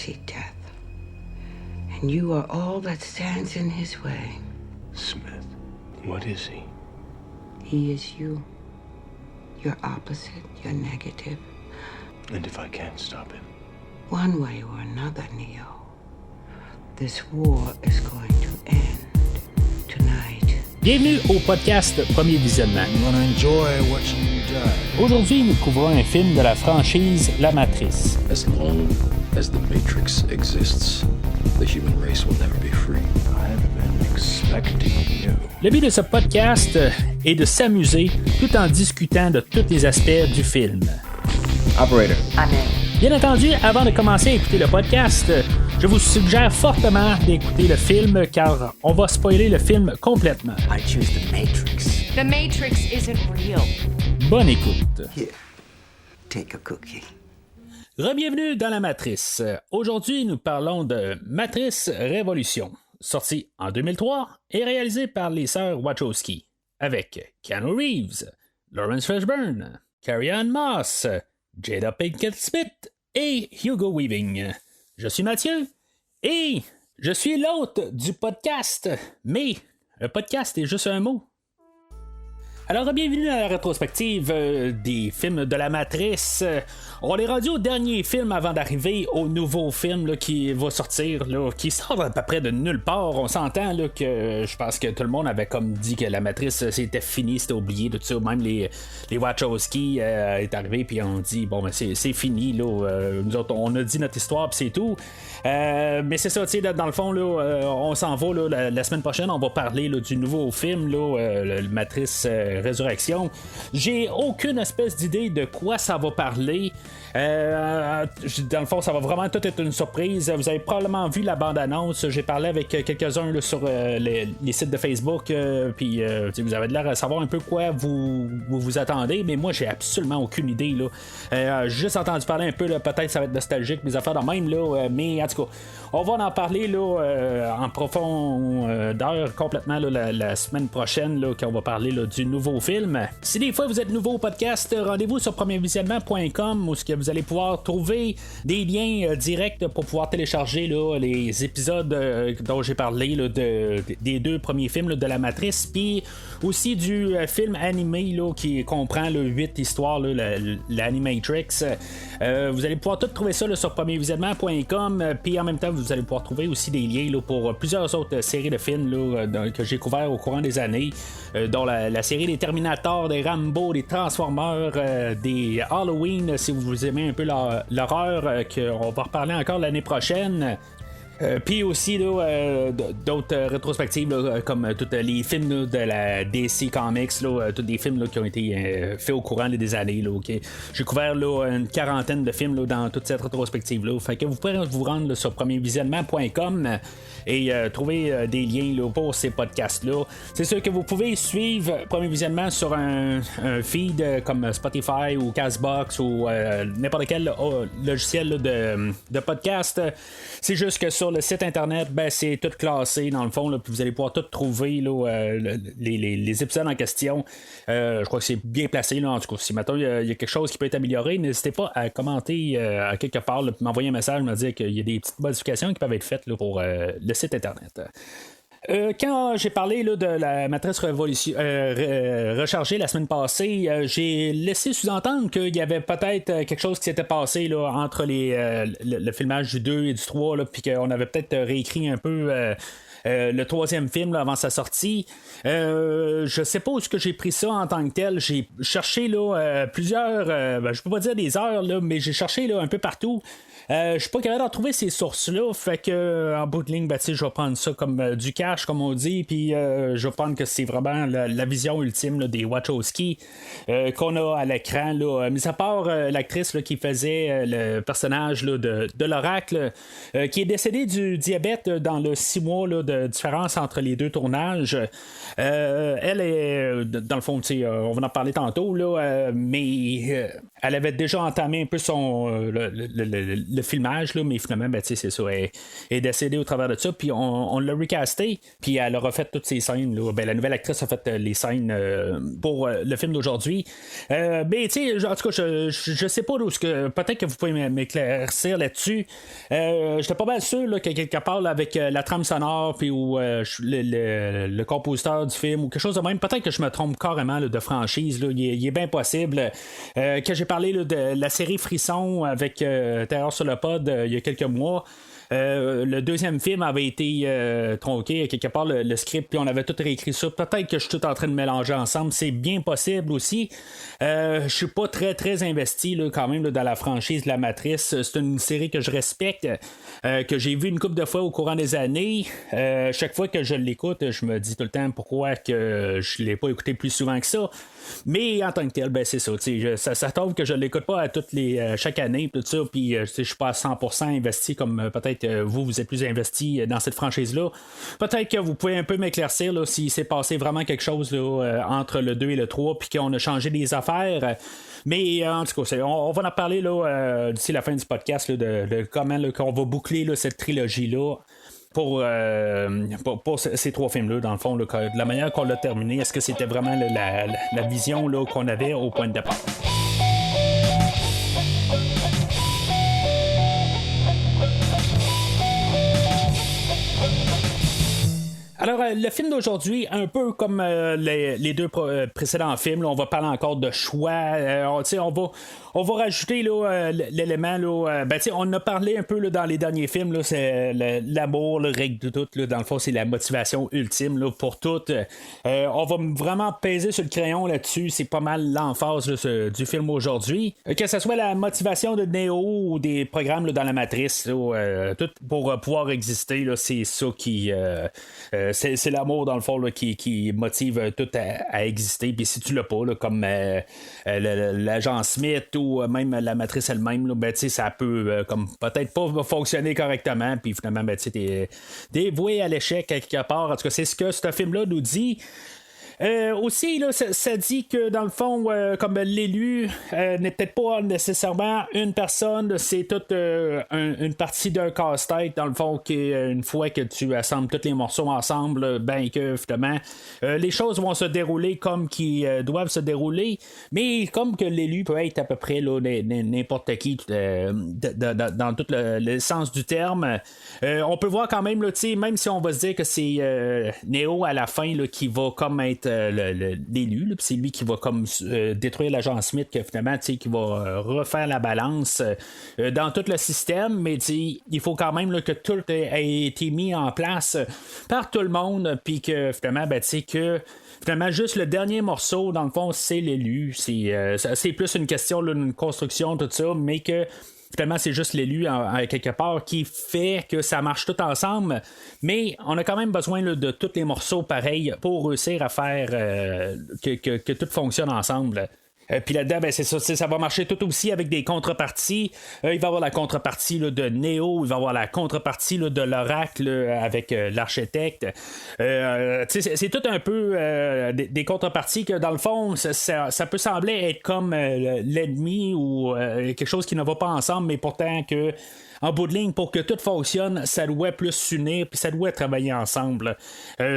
seek death. And you are all that stands in his way. Smith, what is he? He is you. Your opposite, your negative. And if I can't stop him? One way or another, Neo, this war is going to end tonight. Bienvenue au podcast Premier Visionnement. Aujourd'hui, nous couvrons un film de la franchise La Matrice. As long as the Matrix exists, the human race will never be free. I've been expecting you. Le but de ce podcast est de s'amuser tout en discutant de tous les aspects du film. Operator. Amen. Bien entendu, avant de commencer à écouter le podcast, je vous suggère fortement d'écouter le film car on va spoiler le film complètement. I choose the Matrix. The Matrix isn't real. Bonne écoute. Here, take a cookie. Rebienvenue dans la Matrice. Aujourd'hui, nous parlons de Matrice Révolution, sorti en 2003 et réalisé par les sœurs Wachowski, avec Keanu Reeves, Lawrence Fishburne, Carrie-Anne Moss, Jada Pinkett Smith et Hugo Weaving. Je suis Mathieu et je suis l'hôte du podcast, mais le podcast est juste un mot. Alors, bienvenue à la rétrospective des films de la Matrice. On est rendu au dernier film avant d'arriver au nouveau film là, qui va sortir, là, qui sort à peu près de nulle part. On s'entend là, que je pense que tout le monde avait comme dit que la Matrice c'était fini, c'était oublié, tout ça. Même les Wachowski est arrivé puis on dit bon ben c'est fini là. Nous autres on a dit notre histoire puis c'est tout. Mais c'est ça, tu sais, dans le fond là, on s'en va là, la semaine prochaine. On va parler là, du nouveau film là, le Matrice Résurrection. J'ai aucune espèce d'idée de quoi ça va parler. Dans le fond, ça va vraiment tout être une surprise. Vous avez probablement vu la bande-annonce. J'ai parlé avec quelques-uns là, sur les sites de Facebook. Puis vous avez l'air à savoir un peu quoi vous attendez. Mais moi, j'ai absolument aucune idée. Là. Juste entendu parler un peu. Là, peut-être ça va être nostalgique, mes affaires de même. Là, mais en tout cas, on va en parler là, en profondeur complètement là, la semaine prochaine. Là, quand on va parler là, du nouveau film. Si des fois vous êtes nouveau au podcast, rendez-vous sur premiervisionnement.com où vous allez pouvoir trouver des liens directs pour pouvoir télécharger là, les épisodes dont j'ai parlé là, des deux premiers films là, de la Matrice, puis aussi du film animé là, qui comprend là, 8 histoires, l'Animatrix. Vous allez pouvoir tout trouver ça là, sur premiervisionnement.com, puis en même temps vous allez pouvoir trouver aussi des liens là, pour plusieurs autres séries de films là, que j'ai couverts au courant des années, dont la série des Terminator, des Rambo, des Transformers, des Halloween, si vous aimez un peu l'horreur, qu'on va reparler encore l'année prochaine. Puis aussi là, d'autres rétrospectives là, comme tous les films là, de la DC Comics, tous des films là, qui ont été faits au courant des années. Là, okay? J'ai couvert là, une quarantaine de films là, dans toute cette rétrospective-là. Fait que vous pouvez vous rendre là, sur premiervisionnement.com et trouver des liens là, pour ces podcasts-là. C'est sûr que vous pouvez suivre Premier Visionnement sur un feed comme Spotify ou Castbox ou n'importe quel logiciel là, de podcast. C'est juste que sur le site internet, ben, c'est tout classé dans le fond, là, puis vous allez pouvoir tout trouver là, les épisodes en question. Je crois que c'est bien placé. Là, en tout cas, si maintenant il y a quelque chose qui peut être amélioré, n'hésitez pas à commenter à quelque part, là, puis m'envoyer un message, me dire qu'il y a des petites modifications qui peuvent être faites là, pour le site internet. Quand j'ai parlé là, de la Matrice rechargée la semaine passée, j'ai laissé sous-entendre qu'il y avait peut-être quelque chose qui s'était passé là, entre le filmage du 2 et du 3, puis qu'on avait peut-être réécrit un peu le troisième film là, avant sa sortie. Je sais pas où est-ce que j'ai pris ça en tant que tel. J'ai cherché là, plusieurs, je peux pas dire des heures, là, mais j'ai cherché là, un peu partout. Je suis pas capable de trouver ces sources-là, fait que en bout de ligne, je vais prendre ça comme du cash, comme on dit, puis je vais prendre que c'est vraiment la vision ultime là, des Wachowski qu'on a à l'écran. Là. Mis à part l'actrice là, qui faisait le personnage là, de l'Oracle, qui est décédée du diabète dans le 6 mois là, de différence entre les deux tournages. Elle est, dans le fond, on va en parler tantôt, là, mais elle avait déjà entamé un peu le filmage, là, mais finalement, c'est ça, elle est décédée au travers de ça, puis on l'a recasté, puis elle a refait toutes ces scènes. Là. La nouvelle actrice a fait les scènes pour le film d'aujourd'hui. Mais tu sais, en tout cas, je sais pas où peut-être que vous pouvez m'éclaircir là-dessus. J'étais pas mal sûr là, que quelque part là, avec la trame sonore, puis ou le compositeur du film, ou quelque chose de même, peut-être que je me trompe carrément là, de franchise. Là. Il est bien possible que j'ai parlé là, de la série Frisson avec Terreur sur le pod il y a quelques mois. Le deuxième film avait été tronqué quelque part le script, puis on avait tout réécrit ça. Peut-être que je suis tout en train de mélanger ensemble, c'est bien possible aussi. Je suis pas très investi là, quand même là, dans la franchise de La Matrice. C'est une série que je respecte, que j'ai vu une couple de fois au courant des années. Chaque fois que je l'écoute, je me dis tout le temps pourquoi que je l'ai pas écouté plus souvent que ça. Mais en tant que tel, c'est ça. Ça tombe que je l'écoute pas à chaque année, tout ça, puis je suis pas à 100% investi comme peut-être vous êtes plus investi dans cette franchise-là. Peut-être que vous pouvez un peu m'éclaircir là, s'il s'est passé vraiment quelque chose là, entre le 2 et le 3, puis qu'on a changé des affaires. Mais en tout cas, on va en parler là, d'ici la fin du podcast là, de comment là, qu'on va boucler là, cette trilogie-là. Pour ces trois films-là, dans le fond, là, de la manière qu'on l'a terminé, est-ce que c'était vraiment la vision là, qu'on avait au point de départ? Alors, le film d'aujourd'hui, un peu comme les deux précédents films, là, on va parler encore de choix. On va rajouter là, l'élément. Là, on a parlé un peu là, dans les derniers films. Là, c'est l'amour, le règle de tout. Là, dans le fond, c'est la motivation ultime là, pour tout. On va vraiment peser sur le crayon là-dessus. C'est pas mal l'emphase là, du film aujourd'hui. Que ce soit la motivation de Neo ou des programmes là, dans la Matrice, là, tout pour pouvoir exister, là, c'est ça qui. C'est l'amour, dans le fond, là, qui motive tout à exister. Puis si tu l'as pas, là, comme l'agent Smith ou même la matrice elle-même, là, ça peut comme peut-être pas fonctionner correctement. Puis finalement, t'es dévoué à l'échec quelque part. En tout cas, c'est ce que ce film-là nous dit. Aussi, là, ça dit que dans le fond, comme l'élu n'est peut-être pas nécessairement une personne, c'est toute une partie d'un casse-tête, dans le fond, qui une fois que tu assembles tous les morceaux ensemble, que finalement, les choses vont se dérouler comme qui doivent se dérouler, mais comme que l'élu peut être à peu près là, n'importe qui dans tout le sens du terme. On peut voir quand même, là, même si on va se dire que c'est Neo à la fin là, qui va comme être l'élu, puis c'est lui qui va comme détruire l'agent Smith, que finalement qui va refaire la balance dans tout le système, mais il faut quand même là, que tout ait été mis en place par tout le monde, puis que finalement que finalement juste le dernier morceau dans le fond c'est l'élu, c'est plus une question là, d'une construction tout ça, mais que finalement, c'est juste l'élu quelque part qui fait que ça marche tout ensemble. Mais on a quand même besoin là, de tous les morceaux pareils pour réussir à faire que tout fonctionne ensemble. Puis là-dedans, c'est ça va marcher tout aussi avec des contreparties. Il va y avoir la contrepartie là, de Neo, il va y avoir la contrepartie là, de l'oracle avec l'architecte. C'est tout un peu des contreparties que dans le fond, ça peut sembler être comme l'ennemi ou quelque chose qui ne va pas ensemble, mais pourtant que en bout de ligne, pour que tout fonctionne, ça doit plus s'unir, puis ça doit travailler ensemble.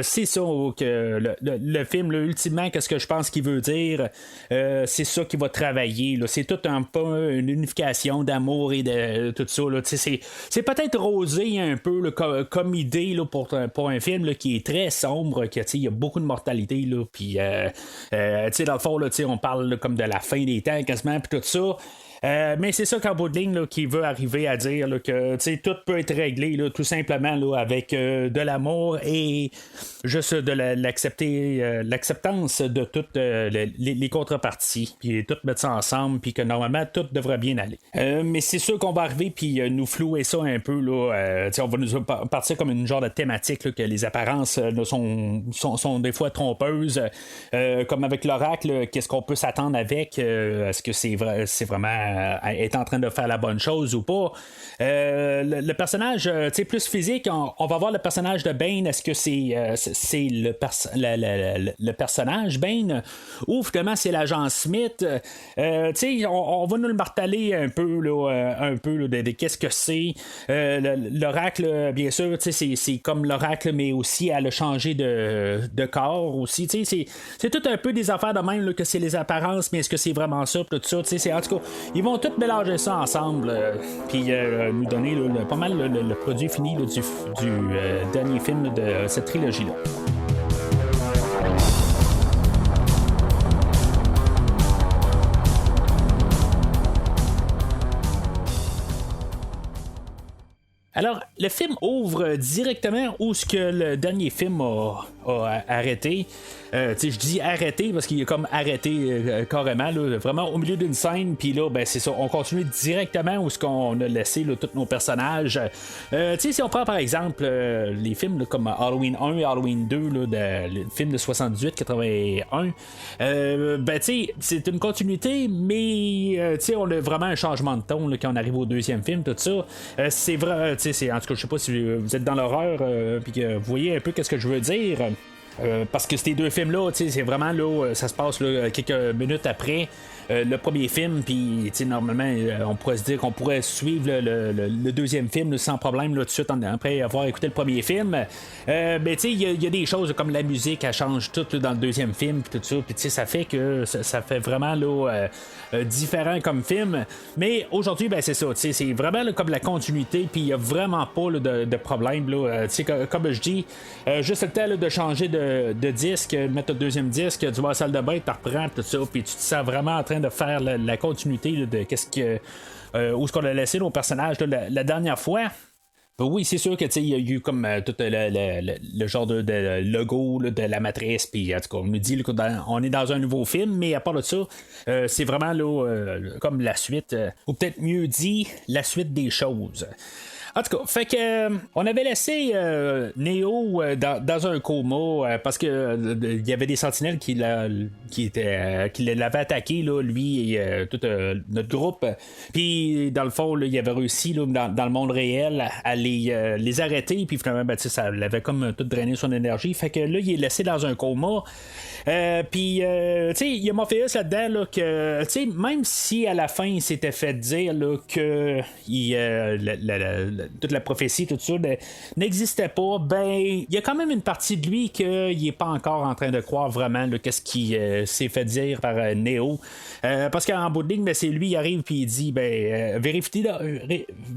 C'est ça que le film, là, ultimement, qu'est-ce que je pense qu'il veut dire, c'est ça qui va travailler. Là. C'est tout un peu une unification d'amour et de tout ça. Là. C'est peut-être rosé un peu là, comme idée là, pour un film là, qui est très sombre, il y a beaucoup de mortalité. Puis, dans le fond, là, on parle là, comme de la fin des temps quasiment, puis tout ça. Mais c'est ça qu'en bout de ligne, là, qui veut arriver à dire là, que tout peut être réglé là, tout simplement là, avec de l'amour et juste de l'acceptance de toutes les contreparties, puis tout mettre ça ensemble, puis que normalement tout devrait bien aller. Mais c'est sûr qu'on va arriver puis nous flouer ça un peu là. On va nous partir comme une genre de thématique là, que les apparences là, sont des fois trompeuses, comme avec l'oracle. Qu'est-ce qu'on peut s'attendre avec? Est-ce que c'est vraiment est en train de faire la bonne chose ou pas. Le personnage plus physique, on va voir le personnage de Bane. Est-ce que c'est le personnage Bane ou finalement c'est l'agent Smith? On va nous le marteler un peu de qu'est-ce que c'est. L'oracle, bien sûr, c'est comme l'oracle, mais aussi elle a changé de corps aussi. C'est tout un peu des affaires de même là, que c'est les apparences, mais est-ce que c'est vraiment ça? Tout ça, en tout cas, ils vont tous mélanger ça ensemble, puis nous donner pas mal le produit fini là, du dernier film de cette trilogie-là. Alors, le film ouvre directement où ce que le dernier film a arrêté. Je dis arrêté parce qu'il est comme arrêté carrément, là, vraiment au milieu d'une scène, puis là, ben c'est ça, on continue directement où ce qu'on a laissé là, tous nos personnages. Si on prend par exemple les films là, comme Halloween 1 et Halloween 2, là, le film de 78-81, c'est une continuité, mais on a vraiment un changement de ton là, quand on arrive au deuxième film, tout ça. C'est vrai, en tout cas, je sais pas si vous êtes dans l'horreur, puis que vous voyez un peu qu'est-ce que je veux dire. Parce que ces deux films-là, c'est vraiment là, ça se passe là, quelques minutes après le premier film, puis normalement, on pourrait se dire qu'on pourrait suivre le deuxième film là, sans problème là, tout de suite après avoir écouté le premier film. Il y a des choses comme la musique, elle change tout là, dans le deuxième film, puis tout ça, puis ça fait que ça fait vraiment là, différent comme film. Mais aujourd'hui, ben c'est ça, c'est vraiment là, comme la continuité, puis il n'y a vraiment pas là, de problème. Là, comme je dis, juste le temps là, de changer de disque, mettre le deuxième disque, tu vas à la salle de bain, tu reprends tout ça, puis tu te sens vraiment en train de faire la continuité là, de qu'est-ce que où est-ce qu'on a laissé nos personnages là, la dernière fois. Oui, c'est sûr que il y a eu comme tout le genre de logo là, de la matrice, puis en tout cas, on nous dit qu'on est dans un nouveau film, mais à part de ça, c'est vraiment là, comme la suite, ou peut-être mieux dit, la suite des choses. En tout cas, fait que on avait laissé Neo dans un coma parce que il y avait des sentinelles qui l'avaient attaqué là, lui et tout notre groupe. Puis dans le fond, là, il avait réussi là, dans le monde réel à les arrêter. Puis finalement, ça l'avait comme tout drainé son énergie. Fait que là, il est laissé dans un coma. Puis, il y a Morpheus là-dedans là, que, même si à la fin il s'était fait dire là, que toute la prophétie, tout ça n'existait pas, ben il y a quand même une partie de lui qu'il est pas encore en train de croire vraiment là, qu'est-ce qui s'est fait dire par Neo. Parce qu'en bout de ligne, ben, c'est lui qui arrive puis il dit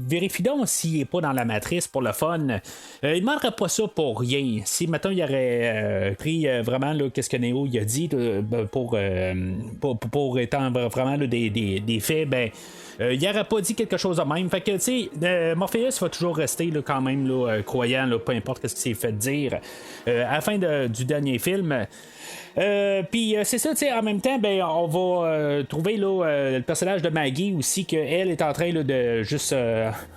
vérifie donc s'il est pas dans la matrice pour le fun. Il demanderait pas ça pour rien. Si maintenant il aurait pris vraiment là, qu'est-ce que Neo il a dit pour étendre vraiment là, des faits, ben il n'aurait pas dit quelque chose de même. Fait que, tu sais, Morpheus va toujours rester là, quand même là, croyant, là, peu importe ce qu'il s'est fait dire. À la fin du dernier film. Puis c'est ça, tu sais, en même temps, ben, on va trouver là, le personnage de Maggie aussi, qu'elle est en train là, de juste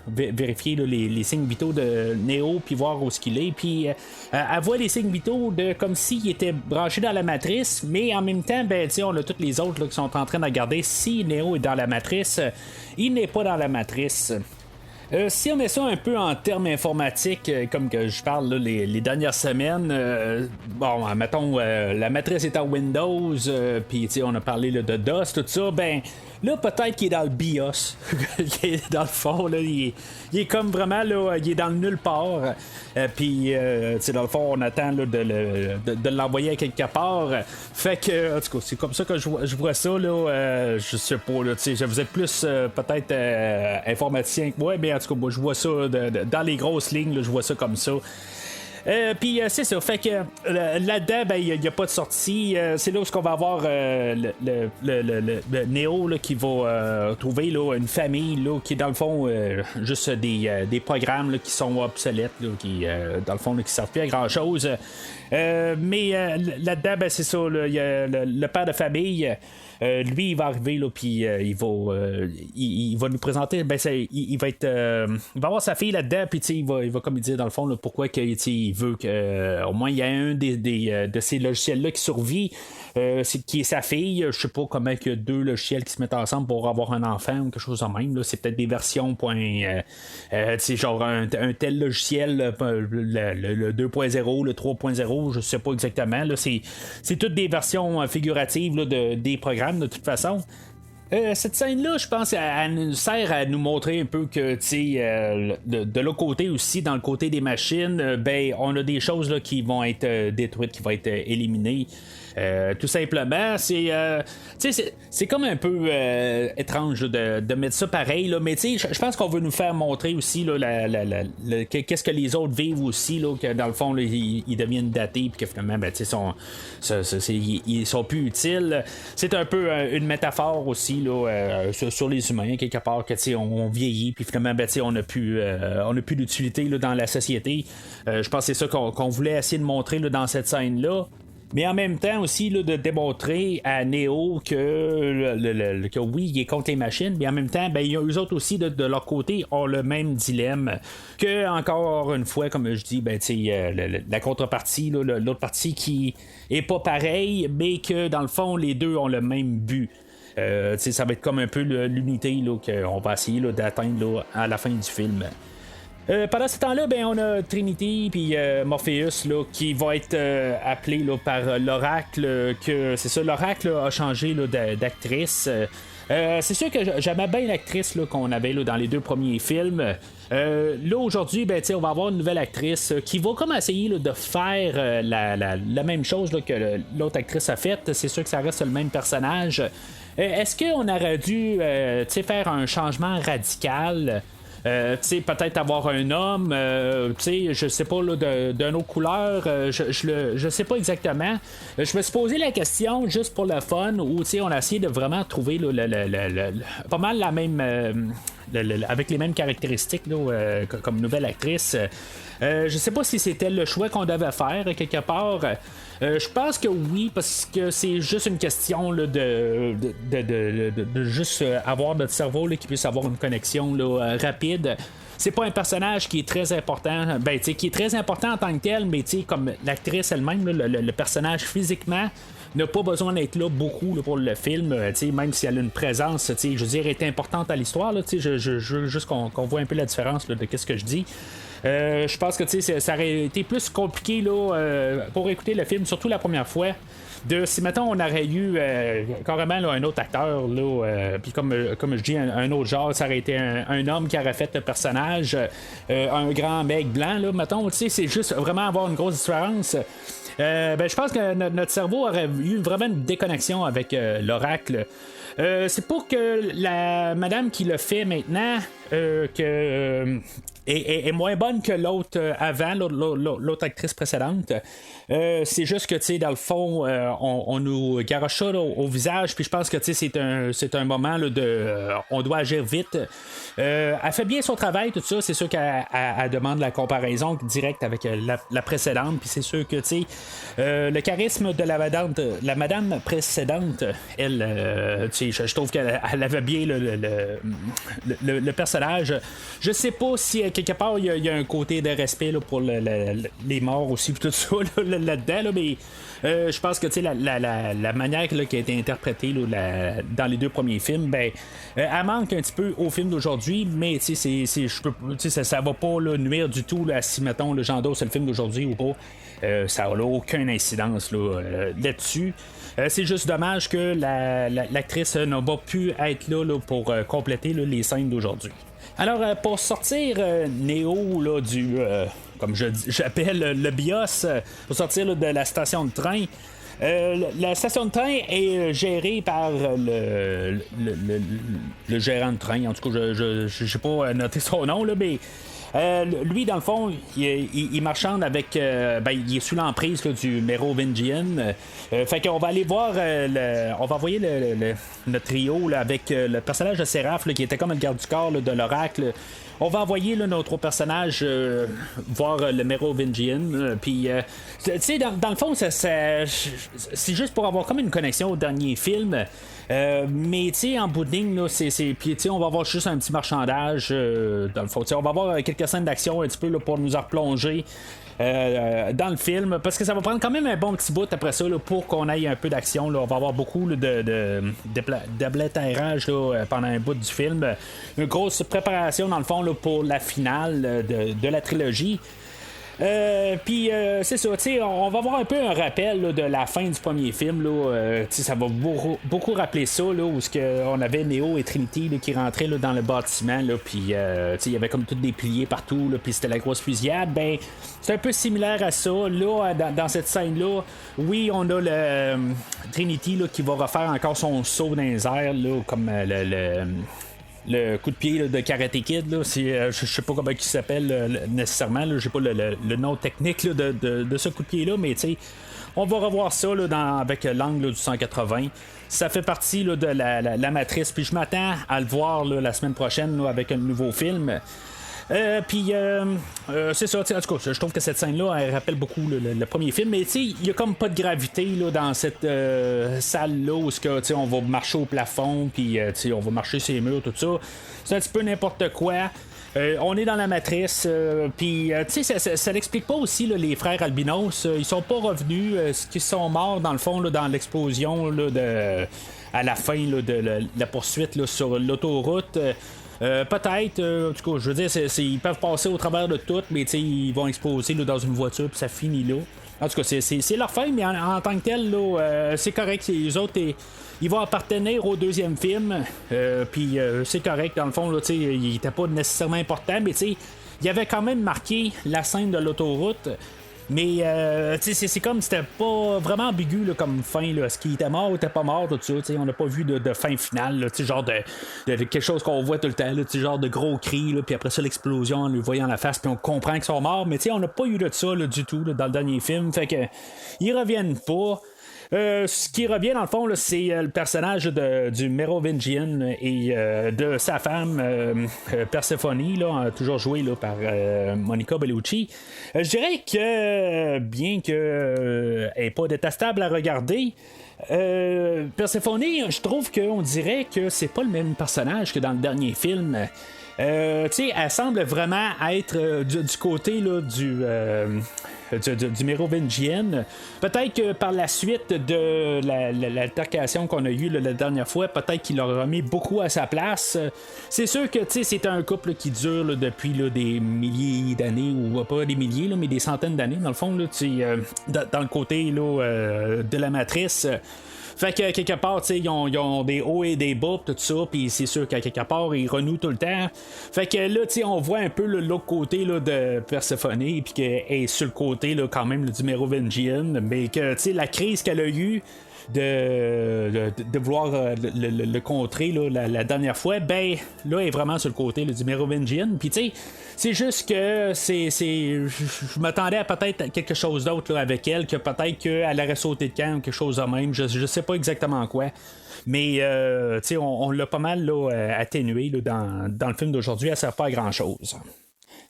vérifier là, les signes vitaux de Neo, puis voir où ce qu'il est. Puis elle voit les signes vitaux de comme s'il était branché dans la matrice, mais en même temps, ben, tu sais, on a tous les autres là, qui sont en train de regarder si Neo est dans la matrice. Il n'est pas dans la matrice. Si on met ça un peu en termes informatiques, comme que je parle là, les dernières semaines, mettons, la matrice est en Windows, puis on a parlé là, de DOS, tout ça, ben là, peut-être qu'il est dans le BIOS, dans le fond, là, il est comme vraiment, là, il est dans le nulle part, puis dans le fond, on attend là, de l'envoyer à quelque part, fait que, en tout cas, c'est comme ça que je vois ça, là, je sais pas, là, vous êtes plus peut-être informaticien que moi, mais en tout cas, moi, je vois ça dans les grosses lignes, là, je vois ça comme ça. Puis c'est ça, fait que là-dedans, ben, il n'y a pas de sortie. C'est là où on va avoir le Neo là, qui va trouver là, une famille là, qui est dans le fond juste des programmes là, qui sont obsolètes, là, qui dans le fond là, qui ne servent plus à grand chose. Mais là-dedans, ben, c'est ça, il y a le père de famille. lui, il va arriver, là, puis il va nous présenter. Ben, il va être. Il va avoir sa fille là-dedans, puis il va comme dire, dans le fond, là, pourquoi il veut qu'au moins il y a un de ces logiciels-là qui survit. Qui est sa fille, je sais pas comment il y a 2 logiciels qui se mettent ensemble pour avoir un enfant ou quelque chose de même. Là. C'est peut-être des versions genre un tel logiciel, le 2.0, le 3.0, je sais pas exactement. Là. C'est toutes des versions figuratives là, des programmes de toute façon. Cette scène-là, je pense, elle sert à nous montrer un peu que, de l'autre côté aussi, dans le côté des machines, ben, on a des choses là, qui vont être détruites, qui vont être éliminées. Tout simplement, c'est comme un peu étrange là, de mettre ça pareil, là, mais je pense qu'on veut nous faire montrer aussi là, qu'est-ce que les autres vivent aussi, là, que dans le fond, là, ils deviennent datés, puis que finalement, ben, ils sont plus utiles. C'est un peu une métaphore aussi là, sur les humains, quelque part, que on vieillit, puis finalement, ben, on n'a plus d'utilité là, dans la société. Je pense que c'est ça qu'on voulait essayer de montrer là, dans cette scène-là. Mais en même temps aussi là, de démontrer à Neo que oui, il est contre les machines, mais en même temps, ben, eux autres aussi de leur côté ont le même dilemme que, encore une fois, comme je dis, ben, la contrepartie, là, l'autre partie qui est pas pareil, mais que dans le fond, les deux ont le même but. Ça va être comme un peu l'unité là, qu'on va essayer là, d'atteindre là, à la fin du film. Pendant ce temps-là, ben, on a Trinity puis Morpheus là, qui va être appelé là, par l'Oracle, que c'est ça, l'Oracle là, a changé là, d'actrice. C'est sûr que j'aimais bien l'actrice là, qu'on avait là, dans les 2 premiers films. Là aujourd'hui, ben, on va avoir une nouvelle actrice qui va comme essayer là, de faire la même chose là, que l'autre actrice a fait. C'est sûr que ça reste le même personnage. Est-ce qu'on aurait dû faire un changement radical? Peut-être avoir un homme, je sais pas, là, d'une autre couleur, je sais pas exactement. Je me suis posé la question juste pour le fun, où on a essayé de vraiment trouver là, pas mal la même. Avec les mêmes caractéristiques là, comme nouvelle actrice. Je sais pas si c'était le choix qu'on devait faire quelque part. Je pense que oui, parce que c'est juste une question là, de juste avoir notre cerveau là, qui puisse avoir une connexion là, rapide. C'est pas un personnage qui est très important, ben, qui est très important en tant que tel, mais comme l'actrice elle-même, là, le personnage physiquement n'a pas besoin d'être là beaucoup là, pour le film, même si elle a une présence, je veux dire, est importante à l'histoire. Là, je veux juste qu'on voit un peu la différence là, de ce que je dis. Je pense que ça aurait été plus compliqué là, pour écouter le film, surtout la première fois. Si mettons on aurait eu carrément là, un autre acteur puis comme je dis un autre genre, ça aurait été un homme qui aurait fait le personnage, un grand mec blanc là, mettons, c'est juste vraiment avoir une grosse différence. Je pense que notre cerveau aurait eu vraiment une déconnexion avec l'Oracle. C'est pour que la madame qui le fait maintenant est moins bonne que l'autre avant, l'autre actrice précédente. C'est juste que, dans le fond, on nous garoche ça là, au visage, puis je pense que c'est un moment là, on doit agir vite. Elle fait bien son travail, tout ça. C'est sûr qu'elle demande la comparaison directe avec la précédente, puis c'est sûr que le charisme de la madame précédente, elle, je trouve qu'elle avait bien le personnage. Je sais pas si quelque part il y a un côté de respect là, pour les morts aussi, tout ça là-dedans, là, mais je pense que la manière là, qui a été interprétée là, dans les 2 premiers films, ben, elle manque un petit peu au film d'aujourd'hui, mais ça va pas là, nuire du tout là, si mettons le j'endosse le film d'aujourd'hui ou pas. Ça n'a aucune incidence là-dessus. C'est juste dommage que l'actrice n'a pas pu être là pour compléter là, les scènes d'aujourd'hui. Alors, pour sortir Neo là, du, comme j'appelle le BIOS, pour sortir là, de la station de train, la station de train est gérée par le gérant de train. En tout cas, je sais pas noter son nom, là, mais lui, dans le fond, il marchande avec. Il est sous l'emprise là, du Mérovingian. Fait qu'on va aller voir. On va envoyer notre trio là, avec le personnage de Séraph, là, qui était comme le garde du corps là, de l'Oracle. on va envoyer là, nos 3 personnages voir le Mérovingian. Puis, tu sais, dans le fond, c'est juste pour avoir comme une connexion au dernier film. Mais tu sais, en bout de ligne, là, puis tu sais, on va avoir juste un petit marchandage dans le fond. On va avoir quelques scènes d'action un petit peu là, pour nous replonger dans le film, parce que ça va prendre quand même un bon petit bout après ça là, pour qu'on ait un peu d'action. Là. On va avoir beaucoup là, de blatérage pendant un bout du film. Une grosse préparation dans le fond là, pour la finale de la trilogie. Puis c'est ça, on va avoir un peu un rappel là, de la fin du premier film. Là, ça va beaucoup rappeler ça, là, où on avait Neo et Trinity là, qui rentraient là, dans le bâtiment. Puis il y avait comme tous des piliers partout, puis c'était la grosse fusillade. Ben, c'est un peu similaire à ça. Là, dans cette scène-là, oui, on a le Trinity là, qui va refaire encore son saut dans les airs, là, comme le coup de pied là, de Karate Kid, là, je sais pas comment il s'appelle nécessairement, là, j'ai pas le nom technique là, de ce coup de pied là, mais on va revoir ça là, avec l'angle du 180. Ça fait partie là, de la matrice, puis je m'attends à le voir là, la semaine prochaine là, avec un nouveau film. Puis c'est ça, en tout cas, je trouve que cette scène-là, elle rappelle beaucoup le premier film, mais il y a comme pas de gravité là, dans cette salle-là où on va marcher au plafond, puis on va marcher sur les murs, tout ça. C'est un petit peu n'importe quoi. On est dans la matrice, puis ça n'explique pas aussi là, les frères albinos. Ils sont pas revenus, qu'ils sont morts dans le fond là, dans l'explosion là, à la fin là, de la poursuite là, sur l'autoroute. Peut-être, en tout cas, je veux dire, ils peuvent passer au travers de tout, mais ils vont exploser là, dans une voiture, puis ça finit là. En tout cas, c'est leur fin, mais en tant que tel, là, c'est correct. Les autres, ils vont appartenir au deuxième film, puis c'est correct, dans le fond, là, il n'était pas nécessairement important, mais il avait quand même marqué la scène de l'autoroute. Mais c'est comme c'était pas vraiment ambigu là, comme fin. Là. Est-ce qu'il était mort ou était pas mort, tout ça? On n'a pas vu de fin finale, là, genre de quelque chose qu'on voit tout le temps, là, genre de gros cris, puis après ça l'explosion en lui voyant la face, puis on comprend qu'ils sont morts. Mais on n'a pas eu de ça là, du tout là, dans le dernier film. Fait que ils reviennent pas. Ce qui revient dans le fond, là, c'est le personnage du Mérovingian et de sa femme Persephone, là, toujours jouée là, par Monica Bellucci. Je dirais que bien que elle n'est pas détestable à regarder, Persephone, je trouve qu'on dirait que c'est pas le même personnage que dans le dernier film. Elle semble vraiment être du côté là, du Mérovingian. Peut-être que par la suite de l'altercation qu'on a eue la dernière fois, peut-être qu'il aura mis beaucoup à sa place. C'est sûr que c'est un couple qui dure là, depuis là, des milliers d'années, ou pas des milliers, là, mais des centaines d'années, dans le fond, là, dans le côté là, de la matrice. Fait que quelque part, ils ont des hauts et des bas, tout ça, puis c'est sûr qu'à quelque part, ils renouent tout le temps. Fait que là, on voit un peu l'autre côté là, de Persephone, puis qu'elle est sur le côté là, quand même là, du Mérovingian, mais que la crise qu'elle a eue de vouloir le contrer là, la dernière fois, ben là, elle est vraiment sur le côté là, du Mérovingian. Puis c'est juste que je m'attendais à peut-être quelque chose d'autre là, avec elle, que peut-être qu'elle aurait sauté de camp ou quelque chose de même. Je sais pas exactement quoi. Mais on l'a pas mal là, atténué là, dans le film d'aujourd'hui. Elle sert pas à grand chose.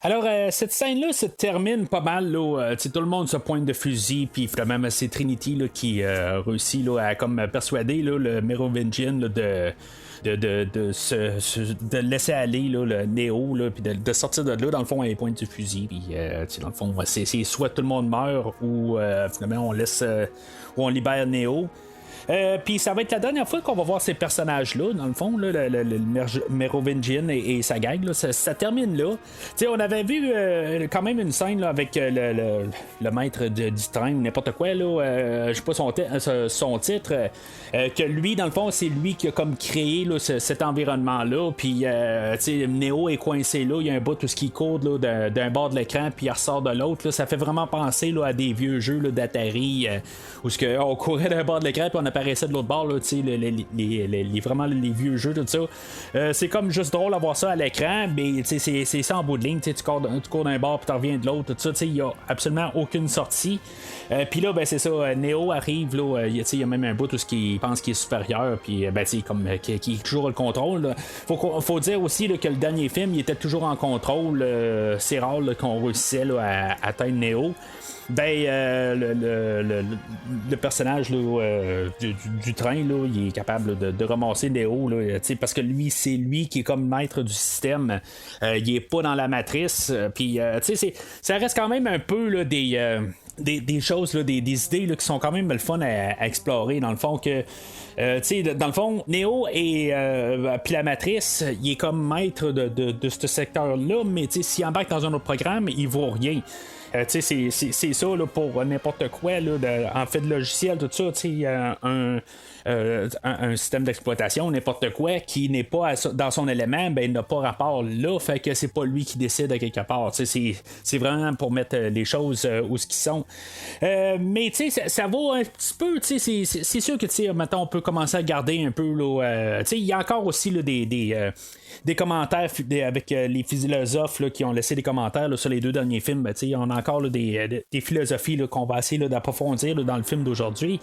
Alors, cette scène-là se termine pas mal. Là, tout le monde se pointe de fusil, puis finalement, c'est Trinity là, qui réussit là, à comme persuader là, le Mérovingian là, de laisser aller là, le Neo, puis de sortir de là, dans le fond, à les pointes du fusil. Puis, dans le fond, c'est soit tout le monde meurt ou finalement, on laisse ou on libère Neo. Puis ça va être la dernière fois qu'on va voir ces personnages-là, dans le fond, là, le Mérovingian et sa gang. Là, ça termine là. T'sais, on avait vu quand même une scène là, avec le maître du train, n'importe quoi, là, je sais pas son titre, que lui, dans le fond, c'est lui qui a comme créé là, cet environnement-là. Puis Neo est coincé là, il y a un bout tout ce qui court là, d'un bord de l'écran, puis il ressort de l'autre. Là, ça fait vraiment penser là, à des vieux jeux là, d'Atari où on courait d'un bord de l'écran, puis on apparaissait de l'autre bord, là, vraiment les vieux jeux, tout ça. C'est comme juste drôle à voir ça à l'écran, mais c'est ça en bout de ligne. Tu cours d'un bord puis tu reviens de l'autre, tout ça. Il n'y a absolument aucune sortie. Puis là, ben, c'est ça, Neo arrive, là, il y a même un bout tout ce qu'il pense qu'il est supérieur, puis ben, comme qui est toujours le contrôle. Là. Faut dire aussi là, que le dernier film, il était toujours en contrôle. C'est rare là, qu'on réussissait là, à atteindre Neo. Ben, le personnage là, du train, là, il est capable là, de ramasser Neo, là, parce que lui, c'est lui qui est comme maître du système. Il est pas dans la matrice. Puis, ça reste quand même un peu là, des choses, là, des idées là, qui sont quand même le fun à explorer. Dans le fond, que dans le fond, Neo et puis la matrice, il est comme maître de ce secteur-là, mais s'il embarque dans un autre programme, il vaut rien. C'est ça là, pour n'importe quoi là, en fait de logiciel, tout ça, un système d'exploitation, n'importe quoi qui n'est pas dans son élément, ben il n'a pas rapport là, fait que c'est pas lui qui décide à quelque part. C'est vraiment pour mettre les choses où ce qu'ils sont. Mais ça vaut un petit peu, c'est sûr que maintenant on peut commencer à garder un peu là, il y a encore aussi là, des commentaires avec les philosophes là, qui ont laissé des commentaires là, sur les deux derniers films. Ben, on a encore là, des philosophies là, qu'on va essayer là, d'approfondir là, dans le film d'aujourd'hui.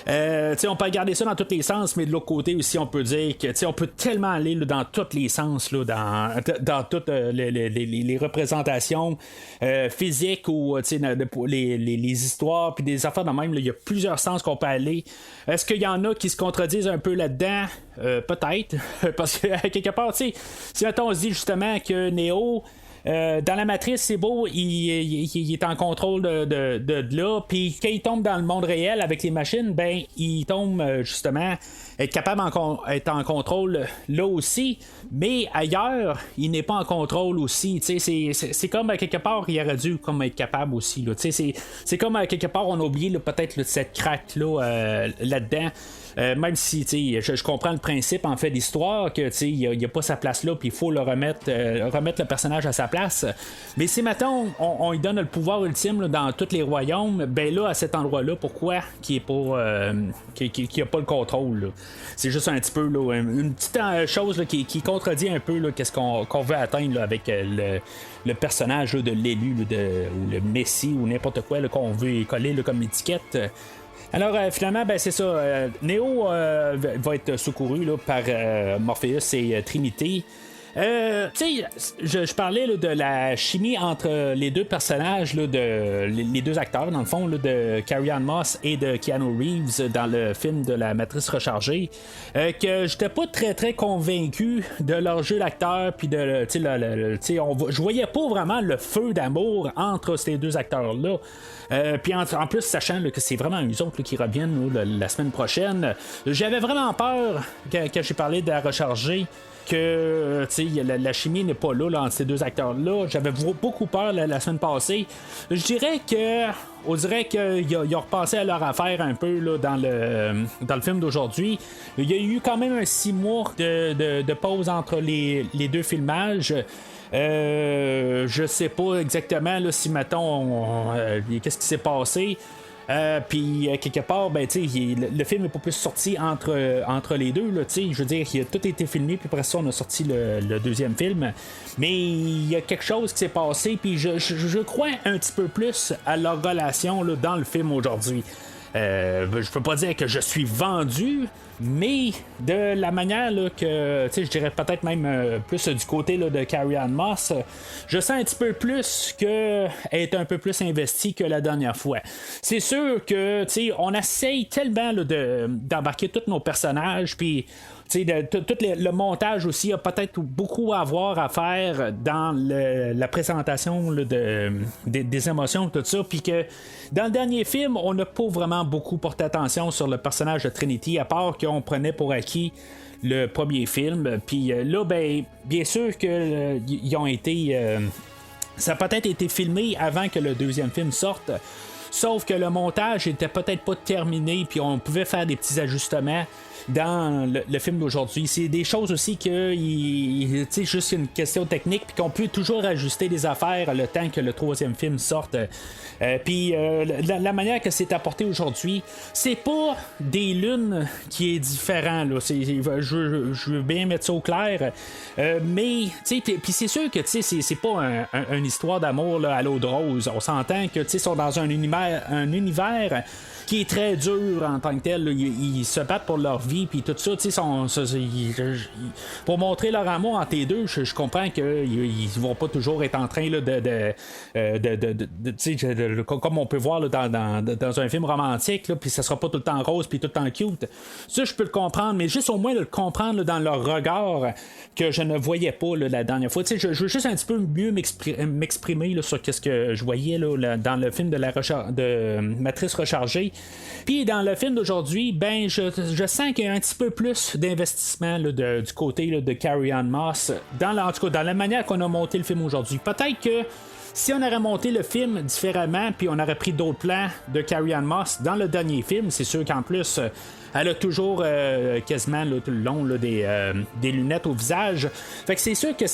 On peut regarder ça dans tous les sens, mais de l'autre côté aussi, on peut dire que on peut tellement aller là, dans tous les sens, là, dans toutes les représentations physiques ou les histoires, puis des affaires de même. Il y a plusieurs sens qu'on peut aller. Est-ce qu'il y en a qui se contredisent un peu là-dedans? Peut-être. Parce que quelque part, si on se dit justement que Neo. Dans la matrice, c'est beau, il est en contrôle de là, puis quand il tombe dans le monde réel avec les machines, ben il tombe justement être capable d'être en contrôle là aussi, mais ailleurs, il n'est pas en contrôle aussi. C'est comme à quelque part, il aurait dû comme être capable aussi. Là. C'est comme à quelque part, on a oublié là, peut-être là, cette craque-là là-dedans. Même si je comprends le principe en fait d'histoire que il n'y a pas sa place là puis il faut le remettre le personnage à sa place, mais si maintenant on lui donne le pouvoir ultime là, dans tous les royaumes, ben là à cet endroit là pourquoi qu'il n'y a pas le contrôle là? C'est juste un petit peu là, une petite chose là, qui contredit un peu là, qu'est-ce qu'on veut atteindre là, avec le personnage là, de l'élu là, ou le messie ou n'importe quoi là, qu'on veut coller là, comme étiquette. Alors finalement, ben c'est ça. Neo va être secouru là, par Morpheus et Trinity. Je parlais là, de la chimie entre les deux personnages, là, les deux acteurs, dans le fond, là, de Carrie-Anne Moss et de Keanu Reeves dans le film de la Matrice rechargée, que j'étais pas très très convaincu de leur jeu d'acteur, puis je voyais pas vraiment le feu d'amour entre ces deux acteurs-là. Puis en plus, sachant là, que c'est vraiment eux autres là, qui reviennent là, la semaine prochaine, j'avais vraiment peur quand j'ai parlé de la rechargée que la chimie n'est pas là entre ces deux acteurs-là. J'avais beaucoup peur la semaine passée. Je dirais que on dirait qu'ils ont repassé à leur affaire un peu là, dans le film d'aujourd'hui. Il y a eu quand même 6 mois de pause entre les deux filmages. Je sais pas exactement là, si mettons qu'est-ce qui s'est passé. Puis quelque part, ben, le film n'est pas plus sorti entre les deux. Là, je veux dire, tout a été filmé, puis après ça, on a sorti le deuxième film. Mais il y a quelque chose qui s'est passé, puis je crois un petit peu plus à leur relation là, dans le film aujourd'hui. Je peux pas dire que je suis vendu, mais de la manière là, que je dirais peut-être même plus du côté là, de Carrie-Anne Moss, je sens un petit peu plus qu'elle est un peu plus investie que la dernière fois. C'est sûr que on essaye tellement là, d'embarquer tous nos personnages, puis tout le montage aussi a peut-être beaucoup à voir à faire dans la présentation là, des émotions, tout ça, puis que dans le dernier film, on n'a pas vraiment beaucoup porté attention sur le personnage de Trinity, à part qu'on prenait pour acquis le premier film. Puis là, ben, bien sûr que ils ont été ça a peut-être été filmé avant que le deuxième film sorte. sauf que le montage était peut-être pas terminé, puis on pouvait faire des petits ajustements dans le film d'aujourd'hui. C'est des choses aussi que c'est juste une question technique, puis qu'on peut toujours ajuster des affaires le temps que le troisième film sorte. Puis la manière que c'est apporté aujourd'hui, c'est pas des lunes qui est différent. Là. Je veux bien mettre ça au clair. Mais puis c'est sûr que c'est pas une histoire d'amour là, à l'eau de rose. On s'entend que ils sont dans un univers qui est très dur en tant que tel. Là. Ils se battent pour leur vie, puis tout ça, pour montrer leur amour entre les deux, je comprends qu'ils vont pas toujours être en train là, comme on peut voir là, dans un film romantique, puis ça sera pas tout le temps rose, puis tout le temps cute. Ça, je peux le comprendre, mais juste au moins de le comprendre là, dans leur regard que je ne voyais pas là, la dernière fois. Je veux juste un petit peu mieux m'exprimer là, sur ce que je voyais là, dans le film de Matrice rechargée. Puis dans le film d'aujourd'hui, ben je sens qu'il y a un petit peu plus d'investissement là, du côté là, de Carrie-Anne Moss, en tout cas dans la manière qu'on a monté le film aujourd'hui. Peut-être que si on aurait monté le film différemment, puis on aurait pris d'autres plans de Carrie-Anne Moss dans le dernier film, c'est sûr qu'en plus elle a toujours quasiment là, tout le long là, des lunettes au visage. Fait que c'est sûr que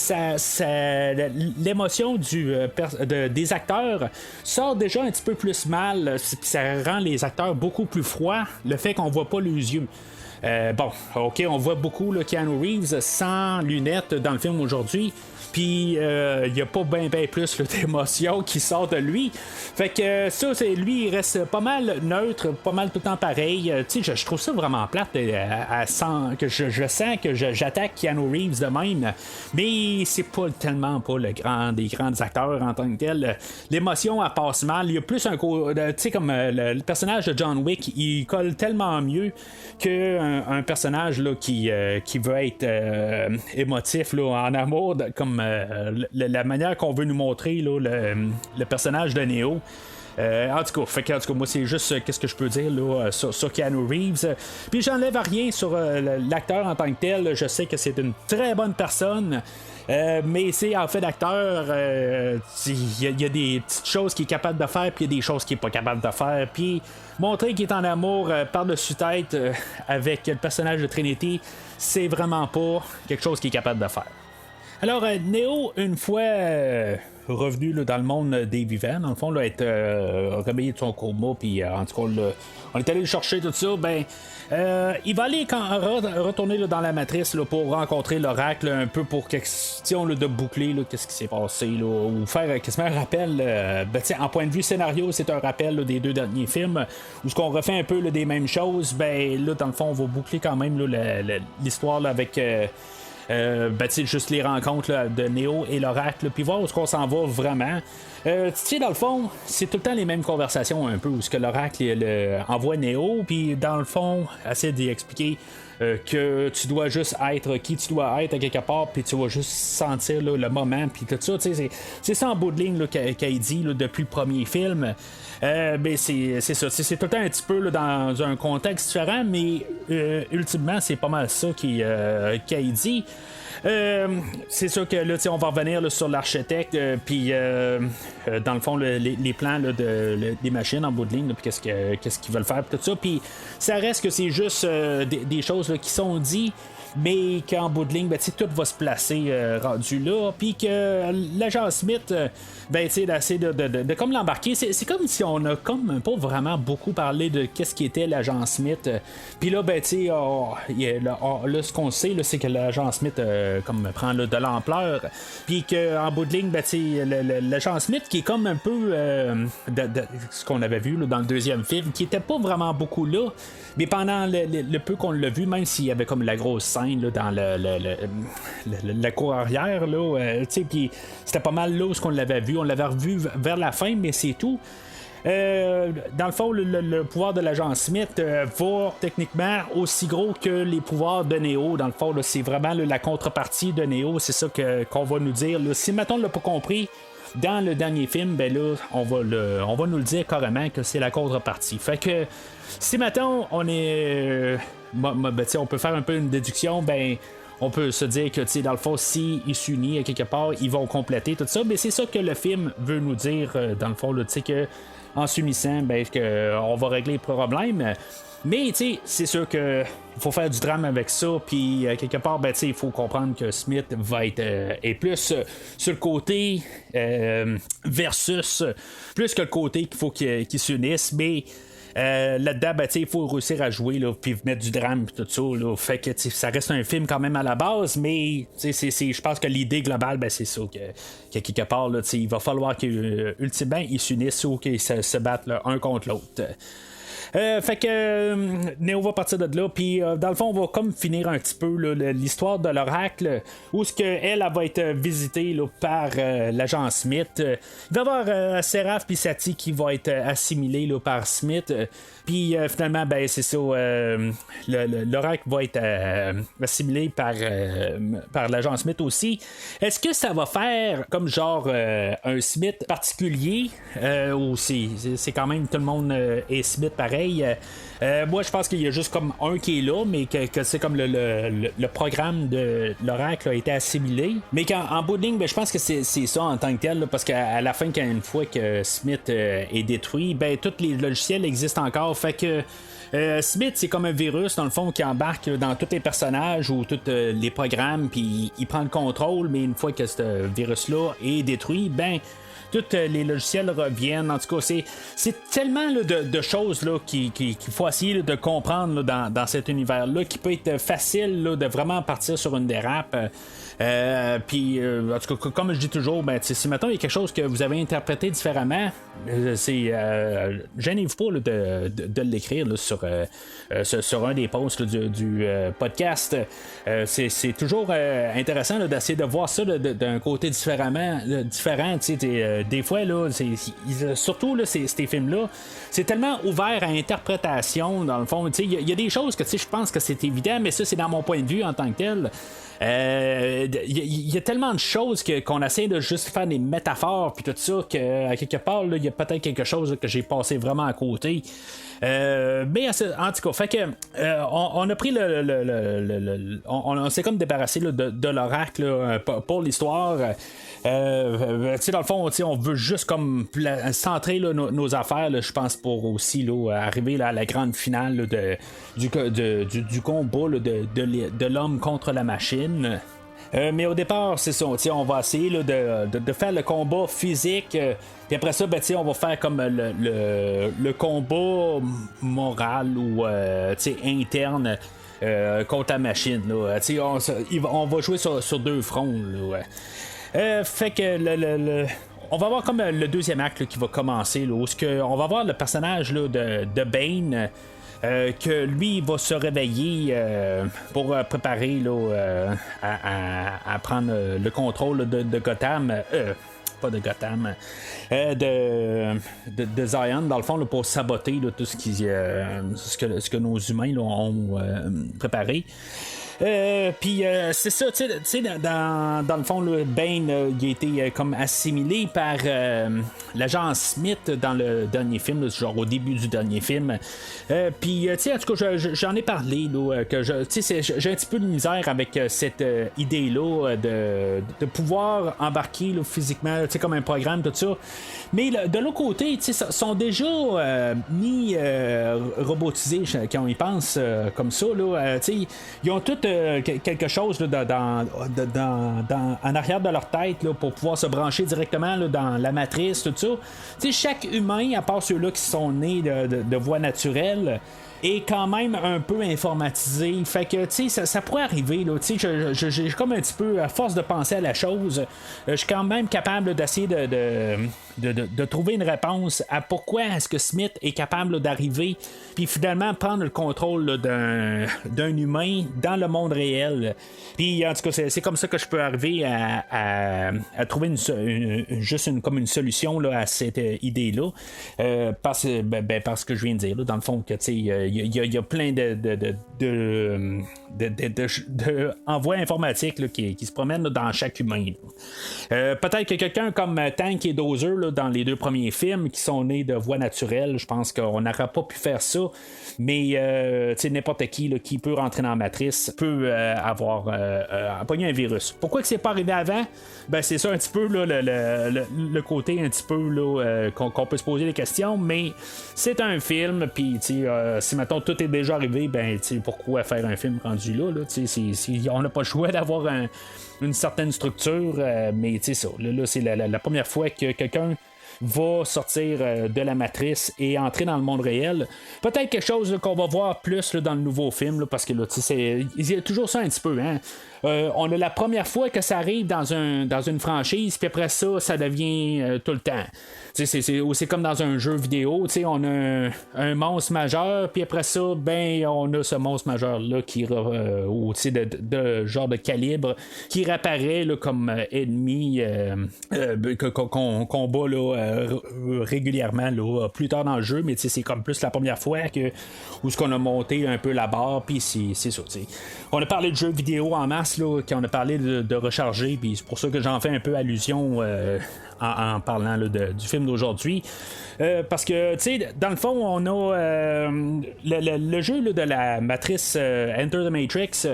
l'émotion des acteurs sort déjà un petit peu plus mal. Ça rend les acteurs beaucoup plus froids, le fait qu'on voit pas les yeux. OK, on voit beaucoup là, Keanu Reeves sans lunettes dans le film aujourd'hui. Puis il n'y a pas bien plus là, d'émotion qui sort de lui. Fait que ça, lui, il reste pas mal neutre, pas mal tout le temps pareil. Je trouve ça vraiment plate que je sens que j'attaque Keanu Reeves de même. Mais c'est pas tellement pas des grands acteurs en tant que tel. L'émotion, elle passe mal. Il y a plus un comme le personnage de John Wick, il colle tellement mieux qu'un personnage là, qui veut être émotif là, en amour, comme la manière qu'on veut nous montrer là, le personnage de Neo. En tout cas, moi c'est juste qu'est-ce que je peux dire là, sur Keanu Reeves. Puis j'enlève rien sur l'acteur en tant que tel. Je sais que c'est une très bonne personne. Mais c'est en fait d'acteur, il y a des petites choses qu'il est capable de faire, puis il y a des choses qu'il est pas capable de faire. Puis montrer qu'il est en amour par-dessus tête avec le personnage de Trinity, c'est vraiment pas quelque chose qu'il est capable de faire. Alors, Neo, une fois revenu là, dans le monde des vivants, dans le fond, là, être réveillé de son coma, puis en tout cas, on est allé le chercher, tout ça, il va aller retourner là, dans la matrice là, pour rencontrer l'oracle, un peu pour question là, de boucler qu'est-ce qui s'est passé, là, ou faire quasiment un rappel. En point de vue scénario, c'est un rappel là, des deux derniers films, où ce qu'on refait un peu là, des mêmes choses. Là, dans le fond, on va boucler quand même là, l'histoire là, avec... juste les rencontres là, de Neo et l'oracle, puis voir où est-ce qu'on s'en va vraiment. Dans le fond, c'est tout le temps les mêmes conversations un peu, où ce que l'oracle envoie Neo, puis dans le fond, essaie d'y expliquer que tu dois juste être qui tu dois être à quelque part, puis tu vas juste sentir là, le moment, puis tout ça. C'est ça en bout de ligne qu'elle dit là, depuis le premier film. C'est ça, c'est tout le temps un petit peu là, dans un contexte différent, mais ultimement, c'est pas mal ça qu'elle dit. C'est sûr que là, on va revenir là, sur l'architecte, puis dans le fond, les plans là, des machines en bout de ligne, puis qu'est-ce qu'ils veulent faire, tout ça. Puis ça reste que c'est juste des choses là, qui sont dites, mais qu'en bout de ligne, tout va se placer rendu là, puis que l'agent Smith, essaie de comme l'embarquer. C'est comme si on a comme pas vraiment beaucoup parlé de qu'est-ce qui était l'agent Smith. Puis là, là, ce qu'on sait, là, c'est que l'agent Smith comme prend là, de l'ampleur, puis qu'en bout de ligne, l'agent Smith qui est comme un peu ce qu'on avait vu là, dans le deuxième film, qui était pas vraiment beaucoup là, mais pendant le peu qu'on l'a vu, même s'il y avait comme la grosse scène là, dans la cour arrière, puis c'était pas mal là où qu'on l'avait vu. On l'avait revu vers la fin, mais c'est tout. Dans le fond, le pouvoir de l'agent Smith va techniquement aussi gros que les pouvoirs de Neo. Dans le fond, là, c'est vraiment la contrepartie de Neo. C'est ça qu'on va nous dire. Là. Si maintenant on l'a pas compris dans le dernier film, là, on va nous le dire carrément que c'est la contrepartie. Fait que si maintenant on est on peut faire un peu une déduction, on peut se dire que, tu sais, dans le fond, s'ils s'unissent à quelque part, ils vont compléter tout ça. Mais c'est ça que le film veut nous dire, dans le fond, tu sais, que en s'unissant, ben, on va régler le problème. Mais, tu sais, c'est sûr que faut faire du drame avec ça, puis quelque part, ben, tu sais, il faut comprendre que Smith va être est plus sur le côté versus plus que le côté qu'il faut qu'il s'unisse, mais là-dedans, ben, il faut réussir à jouer, puis mettre du drame et tout ça. Là. Fait que ça reste un film quand même à la base, mais je pense que l'idée globale, ben, c'est ça. Que quelque part, là, il va falloir qu'ultimement, ils s'unissent ou qu'ils se battent un contre l'autre. Fait que Neo va partir de là, puis dans le fond, on va comme finir un petit peu là, l'histoire de l'oracle, où ce que elle va être visitée là, par l'agent Smith. Il va y avoir Seraph puis Sati qui va être assimilés là, par Smith. Puis finalement, ben c'est ça, l'oracle va être assimilé par l'agent Smith aussi. Est-ce que ça va faire comme genre un Smith particulier ou c'est quand même tout le monde est Smith pareil? Moi, je pense qu'il y a juste comme un qui est là, mais que c'est comme le programme de l'oracle a été assimilé. Mais en bout de ligne, ben, je pense que c'est ça en tant que tel, là, parce qu'à la fin, une fois que Smith est détruit, ben tous les logiciels existent encore. Fait que Smith, c'est comme un virus, dans le fond, qui embarque dans tous les personnages ou tous les programmes, puis il prend le contrôle, mais une fois que ce virus-là est détruit, ben tous les logiciels reviennent. En tout cas, c'est tellement là, de choses là, qu'il faut essayer là, de comprendre là, dans cet univers-là, qui peut être facile là, de vraiment partir sur une dérape. Puis, en tout cas, comme je dis toujours, ben, si maintenant il y a quelque chose que vous avez interprété différemment, gênez-vous pas là, de l'écrire là, sur un des posts là, du podcast. C'est toujours intéressant là, d'essayer de voir ça là, d'un côté différent. Des fois, là, surtout là, ces films-là, c'est tellement ouvert à interprétation, dans le fond. Il y a des choses que je pense que c'est évident, mais ça, c'est dans mon point de vue en tant que tel. Il y a tellement de choses qu'on essaie de juste faire des métaphores puis tout ça qu'à quelque part il y a peut-être quelque chose là, que j'ai passé vraiment à côté. Mais en tout cas, fait que on a pris on s'est comme débarrassé là, de l'oracle là, pour l'histoire. Dans le fond, on veut juste comme centrer là, nos affaires, je pense, pour aussi là, arriver là, à la grande finale là, du combat là, de l'homme contre la machine. Mais au départ, c'est ça, on va essayer là, de faire le combat physique. Puis après ça, ben, on va faire comme le combat moral ou interne contre la machine. Là. On va jouer sur deux fronts. Là. Fait que on va avoir comme le deuxième acte là, qui va commencer, là, où on va voir le personnage là, de Bane. Que lui va se réveiller pour préparer là, à prendre le contrôle de Gotham. Pas de Gotham, de Zion, dans le fond, là, pour saboter là, tout ce que nos humains là, ont préparé. Puis c'est ça, tu sais, dans le fond, là, Bane il a été comme assimilé par l'agent Smith dans le dernier film, là, genre au début du dernier film. Puis, tu sais, en tout cas, j'en ai parlé, là, que j'ai un petit peu de misère avec cette idée-là de pouvoir embarquer là, physiquement, tu sais, comme un programme, tout ça. Mais de l'autre côté, tu sais, sont déjà mis robotisés quand on y pense comme ça, là. Tu sais, ils ont tout quelque chose là, en arrière de leur tête là, pour pouvoir se brancher directement là, dans la matrice, tout ça. Tu sais, chaque humain, à part ceux-là qui sont nés de voie naturelle, est quand même un peu informatisé. Fait que, tu sais, ça pourrait arriver, là. Tu sais, j'ai comme un petit peu, à force de penser à la chose, je suis quand même capable d'essayer de trouver une réponse à pourquoi est-ce que Smith est capable là, d'arriver puis finalement prendre le contrôle là, d'un humain dans le monde réel. Puis, en tout cas, c'est comme ça que je peux arriver à trouver comme une solution là, à cette idée-là. Parce que je viens de dire, là, dans le fond, que, tu sais, y a plein de envois informatiques là, qui se promènent là, dans chaque humain. Peut-être que quelqu'un comme Tank et Dozer là, dans les 2 premiers films qui sont nés de voie naturelle, je pense qu'on n'aurait pas pu faire ça, mais n'importe qui là, qui peut rentrer dans la matrice peut avoir pogné un virus. Pourquoi que c'est pas arrivé avant? Ben c'est ça un petit peu là, le côté un petit peu là, qu'on peut se poser des questions, mais c'est un film, puis si maintenant tout est déjà arrivé, ben pourquoi faire un film rendu là? On n'a pas le choix d'avoir une certaine structure, mais ça, là c'est la première fois que quelqu'un va sortir de la matrice et entrer dans le monde réel. Peut-être quelque chose là, qu'on va voir plus là, dans le nouveau film, là, parce que là, il y a toujours ça un petit peu, hein. On a la première fois que ça arrive dans une franchise, puis après ça devient tout le temps. C'est comme dans un jeu vidéo, on a un monstre majeur, puis après ça, ben on a ce monstre majeur-là qui de genre de calibre qui réapparaît là, comme ennemi qu'on bat là, régulièrement là, plus tard dans le jeu, mais c'est comme plus la première fois où ce qu'on a monté un peu la barre, puis c'est ça. On a parlé de jeux vidéo en masse, là, quand on a parlé de recharger, puis c'est pour ça que j'en fais un peu allusion en parlant là, du film d'aujourd'hui. Parce que, dans le fond, on a le jeu là, de la matrice Enter the Matrix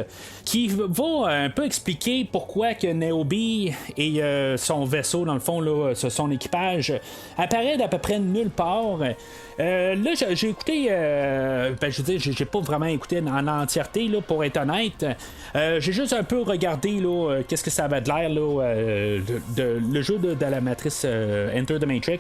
qui va un peu expliquer pourquoi que Niobe et son vaisseau, dans le fond, là, son équipage, apparaît d'à peu près nulle part. Là, j'ai écouté, je veux dire, j'ai pas vraiment écouté en entièreté, là, pour être honnête. J'ai juste un peu regardé là, qu'est-ce que ça avait de l'air là, le jeu de la matrice Enter the Matrix,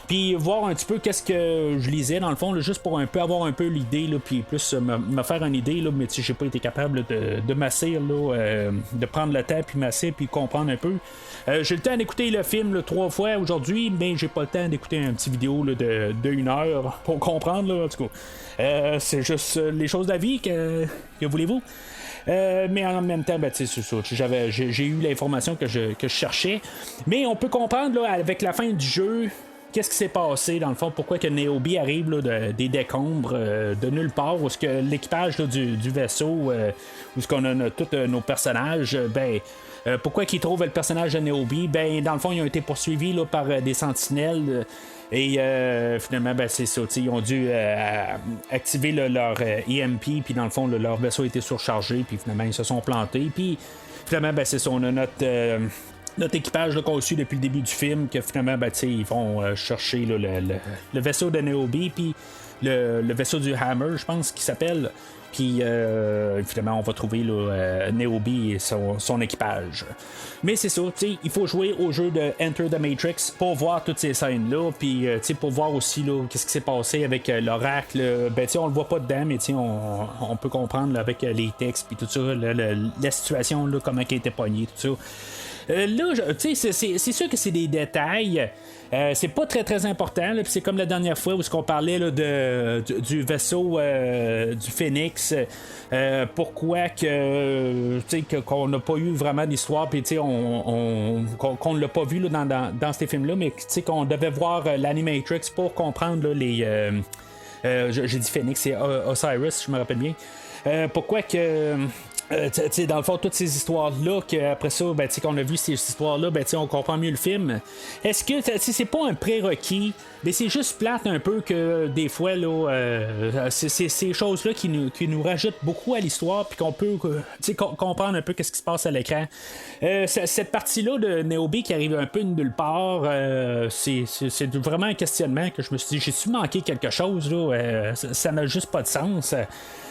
puis voir un petit peu qu'est-ce que je lisais dans le fond, là, juste pour un peu avoir un peu l'idée, là, puis plus me faire une idée, là, mais j'ai pas été capable de masser, là, de prendre le temps, puis masser, puis comprendre un peu. J'ai le temps d'écouter le film là, 3 fois aujourd'hui, mais j'ai pas le temps d'écouter un petit vidéo là, de 1 heure pour comprendre, là, en tout cas. C'est juste les choses de la vie, que voulez-vous? Mais en même temps, c'est ça. J'ai eu l'information que je cherchais. Mais on peut comprendre là, avec la fin du jeu, qu'est-ce qui s'est passé dans le fond, pourquoi que Niobe arrive là, des décombres de nulle part, où est-ce que l'équipage là, du vaisseau, où est-ce qu'on a tous nos personnages, pourquoi qu'ils trouvent le personnage de Niobe? Ben, dans le fond, ils ont été poursuivis là, par des sentinelles. Et finalement, c'est ça. Ils ont dû activer leur EMP, puis dans le fond, leur vaisseau a été surchargé, puis finalement, ils se sont plantés. Puis finalement, c'est ça. On a notre équipage là, qu'on suit depuis le début du film, que finalement, ils vont chercher là, le vaisseau de Niobe, puis le vaisseau du Hammer, je pense qu'il s'appelle. Puis finalement, on va trouver là, Niobe et son équipage. Mais c'est ça, il faut jouer au jeu de Enter the Matrix pour voir toutes ces scènes-là. Puis pour voir aussi là, qu'est-ce qui s'est passé avec l'oracle. On le voit pas dedans, mais on peut comprendre là, avec les textes puis tout ça, la situation, là, comment elle était pognée, tout ça. Là, c'est sûr que c'est des détails. C'est pas très très important. C'est comme la dernière fois où on parlait là, du vaisseau du Phoenix. Pourquoi qu'on n'a pas eu vraiment d'histoire, puis qu'on ne l'a pas vu là, dans ces films-là, mais qu'on devait voir l'Animatrix pour comprendre là, les. J'ai dit Phoenix, c'est Osiris, je me rappelle bien. Pourquoi que. Dans le fond, toutes ces histoires-là, qu'après ça, qu'on a vu ces histoires-là, on comprend mieux le film. Est-ce que c'est pas un prérequis? Mais c'est juste plate un peu que des fois, là, c'est ces choses-là qui nous rajoutent beaucoup à l'histoire, puis qu'on peut comprendre un peu ce qui se passe à l'écran. Cette partie-là de Niobe qui arrive un peu de nulle part, c'est vraiment un questionnement que je me suis dit, j'ai-tu manqué quelque chose? Là? Ça n'a juste pas de sens.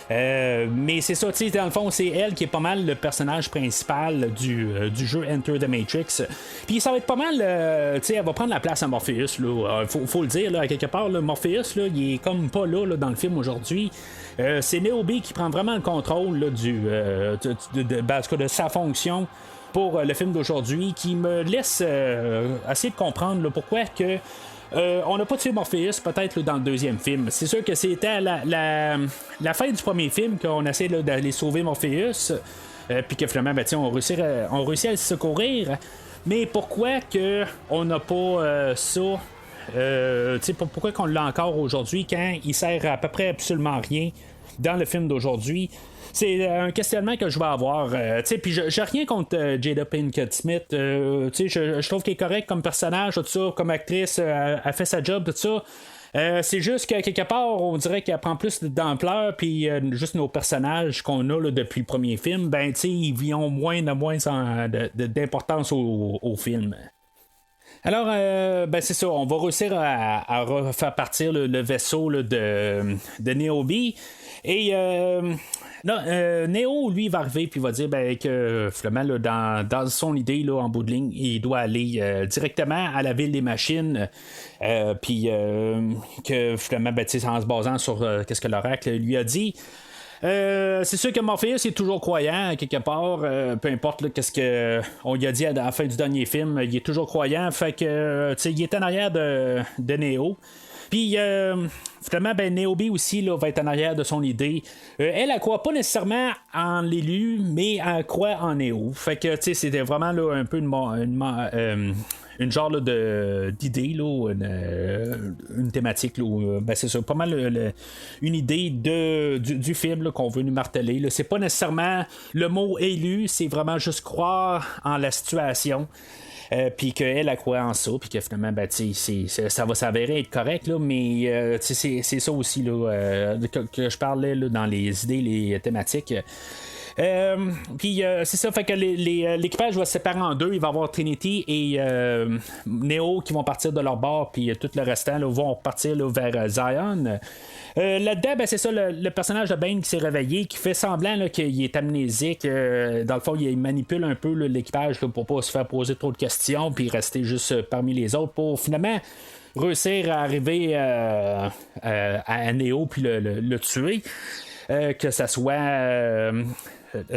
Mais c'est ça, dans le fond, c'est elle qui est pas mal le personnage principal du jeu Enter the Matrix. Puis ça va être pas mal, elle va prendre la place à Morpheus. Là. Faut le dire, là, à quelque part, là, Morpheus, là, il est comme pas là dans le film aujourd'hui. C'est Niobe qui prend vraiment le contrôle là, de sa fonction pour le film d'aujourd'hui, qui me laisse essayer de comprendre là, pourquoi que on n'a pas tué Morpheus peut-être là, dans le deuxième film. C'est sûr que c'était à la fin du premier film qu'on essaie là, d'aller sauver Morpheus, puis que finalement on réussit à le secourir. Mais pourquoi que on n'a pas ça pourquoi qu'on l'a encore aujourd'hui quand il sert à peu près absolument rien dans le film d'aujourd'hui. C'est un questionnement que je vais avoir. Puis j'ai rien contre Jada Pinkett Smith. Je trouve qu'elle est correcte comme personnage, tout ça, comme actrice, elle fait sa job, tout ça. C'est juste que quelque part, on dirait qu'elle prend plus d'ampleur, puis juste nos personnages qu'on a là, depuis le premier film, ils ont moins d'importance au film. Alors, c'est ça, on va réussir à refaire partir le vaisseau là, de Niobe. Et Neo, lui, va arriver puis va dire que finalement, là, dans son idée, là, en bout de ligne, il doit aller directement à la ville des machines. Puis que finalement, en se basant sur qu'est-ce que l'oracle lui a dit. C'est sûr que Morpheus est toujours croyant quelque part, peu importe là, qu'est-ce qu'on lui a dit à la fin du dernier film, il est toujours croyant, fait que il est en arrière de Neo. Puis finalement, Niobe aussi là, va être en arrière de son idée. Elle croit pas nécessairement en l'élu, mais elle croit en Neo. Fait que c'était vraiment là, un peu une genre là, d'idée, là, une thématique. Là, c'est ça, pas mal une idée du film là, qu'on veut nous marteler. Là. C'est pas nécessairement le mot élu, c'est vraiment juste croire en la situation. Puis qu'elle croit en ça, puis que finalement, ça va s'avérer être correct, là, mais c'est ça aussi là, que je parlais là, dans les idées, les thématiques. Puis c'est ça, fait que l'équipage va se séparer en deux. Il va y avoir Trinity et Neo qui vont partir de leur bord, puis tout le restant là, vont partir là, vers Zion. Là-dedans, c'est ça, le personnage de Bane qui s'est réveillé, qui fait semblant là, qu'il est amnésique. Dans le fond, il manipule un peu là, l'équipage là, pour pas se faire poser trop de questions, puis rester juste parmi les autres pour finalement réussir à arriver à Neo puis le tuer. Que ça soit en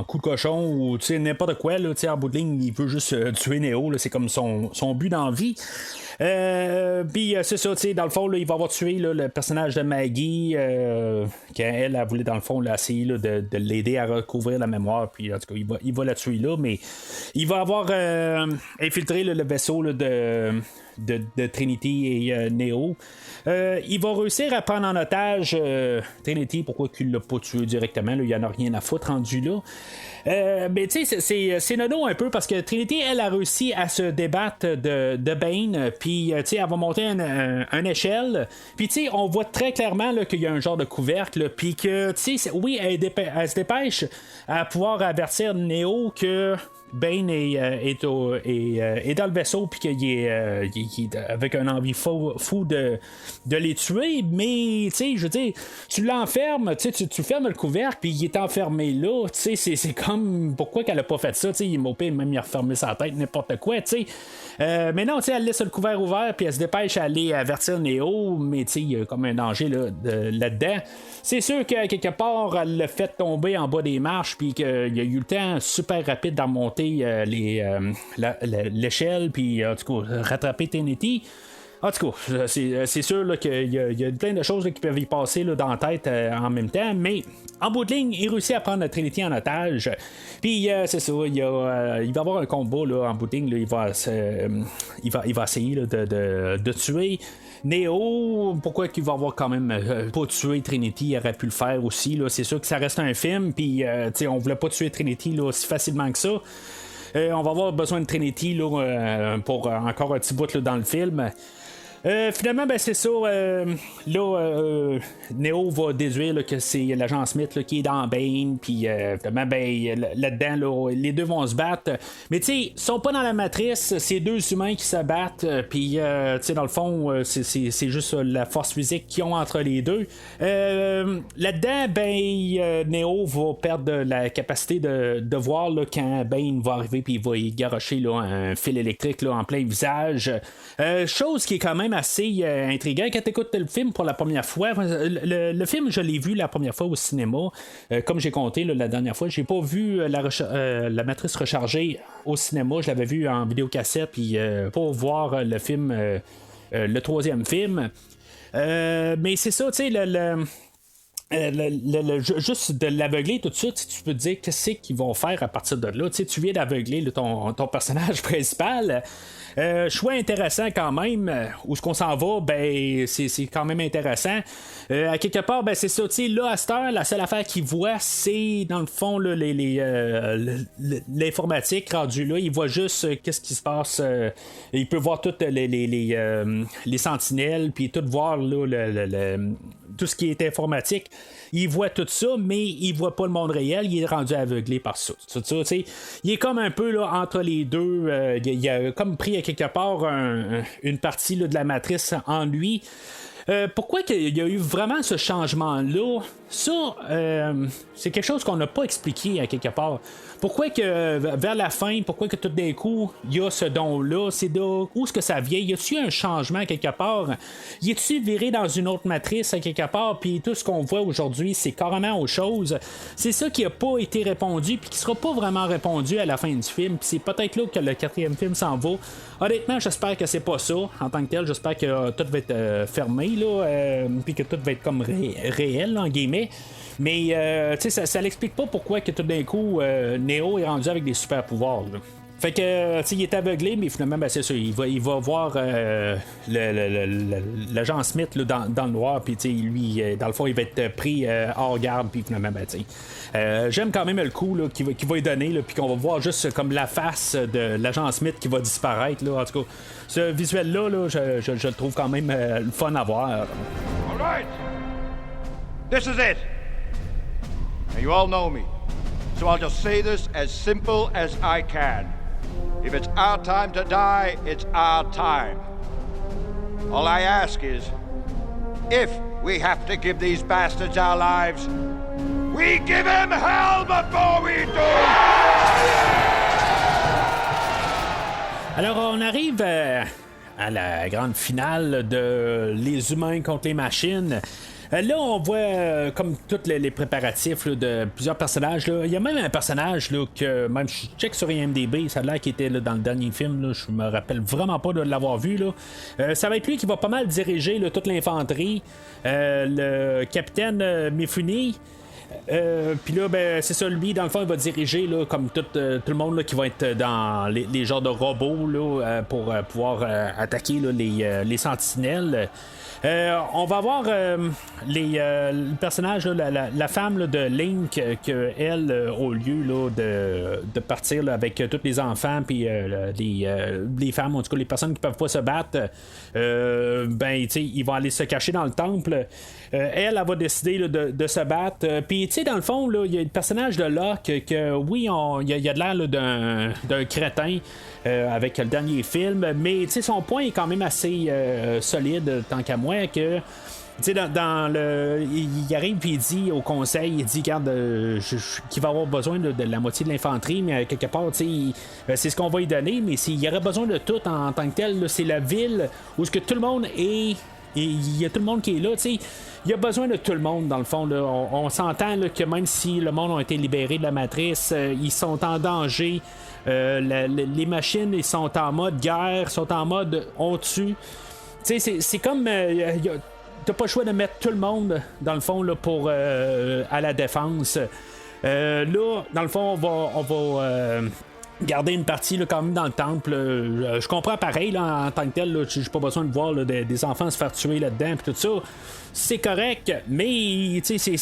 coup de cochon ou n'importe quoi là, en bout de ligne, il veut juste tuer Neo, là, c'est comme son but dans la vie. Puis c'est ça, dans le fond là, il va avoir tué là, le personnage de Maggie quand elle voulu dans le fond là, essayer là, de l'aider à recouvrir la mémoire, puis en tout cas il va la tuer là, mais il va avoir infiltré là, le vaisseau là, de Trinity et Neo. Il va réussir à prendre en otage Trinity. Pourquoi qu'il l'a pas tué directement là? Il n'y en a rien à foutre rendu là. Mais tu sais, c'est nono un peu parce que Trinity, elle a réussi à se débattre de Bane, puis tu sais, elle va monter une échelle, puis tu sais, on voit très clairement là, qu'il y a un genre de couvercle, puis que tu sais, oui, elle se dépêche à pouvoir avertir Neo que Bane est dans le vaisseau, puis qu'il est avec un envie fou de les tuer, mais tu sais, je veux dire, tu l'enfermes, tu fermes le couvercle, puis il est enfermé là, tu sais, c'est comme pourquoi qu'elle a pas fait ça, tu sais, il m'a même il a refermé sa tête, n'importe quoi, tu sais. Mais non, tu sais, elle laisse le couvert ouvert, puis elle se dépêche à aller avertir Neo, mais tu sais, il y a comme un danger là-dedans. C'est sûr que quelque part, elle l'a fait tomber en bas des marches, puis qu'il y a eu le temps super rapide d'en monter l'échelle, puis en tout cas, rattraper Trinity. En tout cas, c'est sûr là, qu'il y a plein de choses là, qui peuvent y passer là, dans la tête en même temps, mais en bout de ligne, il réussit à prendre Trinity en otage. Puis c'est ça, il va y avoir un combat là, en bout de ligne, là, il va essayer là, de tuer Neo. Pourquoi qu'il va avoir quand même pas tué Trinity? Il aurait pu le faire aussi. Là. C'est sûr que ça reste un film, puis on voulait pas tuer Trinity là, aussi facilement que ça. On va avoir besoin de Trinity là, pour encore un petit bout là, dans le film. Finalement, c'est ça. Neo va déduire là, que c'est l'agent Smith là, qui est dans Bane. Puis là-dedans, là, les deux vont se battre. Mais tu sais, ils sont pas dans la matrice. C'est deux humains qui se battent. Puis, dans le fond, c'est juste la force physique qu'ils ont entre les deux. Là-dedans, Neo va perdre la capacité de voir là, quand Bane va arriver. Puis il va y garrocher là, un fil électrique là, en plein visage. Chose qui est quand même assez intriguant quand tu écoutes le film pour la première fois. Le film, je l'ai vu la première fois au cinéma. Comme j'ai compté là, la dernière fois, j'ai pas vu la matrice rechargée au cinéma. Je l'avais vu en vidéocassette puis pour voir le film, le troisième film. Mais c'est ça, tu sais, juste de l'aveugler tout de suite, tu peux te dire qu'est-ce qu'ils vont faire à partir de là. Tu viens d'aveugler là, ton personnage principal. Choix intéressant quand même. Où est-ce qu'on s'en va? Ben, c'est quand même intéressant. À quelque part, ben c'est ça. Là, à cette heure, la seule affaire qu'il voit, c'est dans le fond là, l'informatique rendue là. Il voit juste qu'est-ce qui se passe. Il peut voir toutes les sentinelles, puis tout voir là, tout ce qui est informatique. Il voit tout ça, mais il voit pas le monde réel. Il est rendu aveuglé par ça. Il est comme un peu là, entre les deux. Il a comme pris à quelque part une partie là, de la matrice en lui. Pourquoi il y a eu vraiment ce changement-là? Ça, c'est quelque chose qu'on n'a pas expliqué à quelque part. Pourquoi que vers la fin, pourquoi que tout d'un coup, il y a ce don-là? C'est de où est-ce que ça vient? Y a-t-il un changement à quelque part? Y est-il viré dans une autre matrice à quelque part? Puis tout ce qu'on voit aujourd'hui, c'est carrément autre chose. C'est ça qui n'a pas été répondu, puis qui sera pas vraiment répondu à la fin du film. Puis c'est peut-être là que le 4e film s'en va. Honnêtement, j'espère que c'est pas ça. En tant que tel, j'espère que tout va être fermé, là, puis que tout va être comme réel, en guillemets. Mais ça l'explique pas pourquoi que tout d'un coup Neo est rendu avec des super pouvoirs. Là. Fait que il est aveuglé, mais finalement c'est ça, il va voir l'agent Smith là, dans le noir, puis lui dans le fond il va être pris hors garde, puis finalement j'aime quand même le coup là, qu'il va lui donner, puis qu'on va voir juste comme la face de l'agent Smith qui va disparaître là. En tout cas, ce visuel là, je le trouve quand même le fun à voir. All right. This is it. Now you all know me, so I'll just say this as simple as I can. If it's our time to die, it's our time. All I ask is, if we have to give these bastards our lives, we give them hell before we do! Alors, on arrive à la grande finale de Les humains contre les machines. Là, on voit comme tous les préparatifs là, de plusieurs personnages. Là. Il y a même un personnage là, que même je check sur IMDb, ça a l'air qu'il était là, dans le dernier film. Là, je me rappelle vraiment pas de l'avoir vu. Là. Ça va être lui qui va pas mal diriger là, toute l'infanterie. Le capitaine Mifune. Puis là, ben, c'est ça, lui, dans le fond, il va diriger là, comme tout le monde là, qui va être dans les genres de robots là, pour pouvoir attaquer là, les sentinelles. On va avoir le personnage, là, la femme là, de Link, que elle, au lieu là, de partir là, avec tous les enfants puis les femmes, en tout cas les personnes qui peuvent pas se battre, ils vont aller se cacher dans le temple. Elle va décider là, de se battre. Puis dans le fond, il y a le personnage de Locke que oui, il y a de l'air là, d'un crétin. Avec le dernier film, mais son point est quand même assez solide tant qu'à moi que il arrive puis il dit au conseil, il dit regarde qu'il va avoir besoin de la moitié de l'infanterie, mais quelque part c'est ce qu'on va lui donner, mais s'il y aurait besoin de tout en tant que tel là, c'est la ville où ce que tout le monde est. Il y a tout le monde qui est là, il y a besoin de tout le monde dans le fond. Là. On s'entend là, que même si le monde a été libéré de la matrice, ils sont en danger. Les machines, ils sont en mode guerre, sont en mode on tue. C'est comme t'as pas le choix de mettre tout le monde dans le fond là, pour à la défense. Là, dans le fond, on va garder une partie là, quand même dans le temple. Je comprends pareil là, en tant que tel, j'ai pas besoin de voir là, des enfants se faire tuer là-dedans et tout ça. C'est correct, mais c'est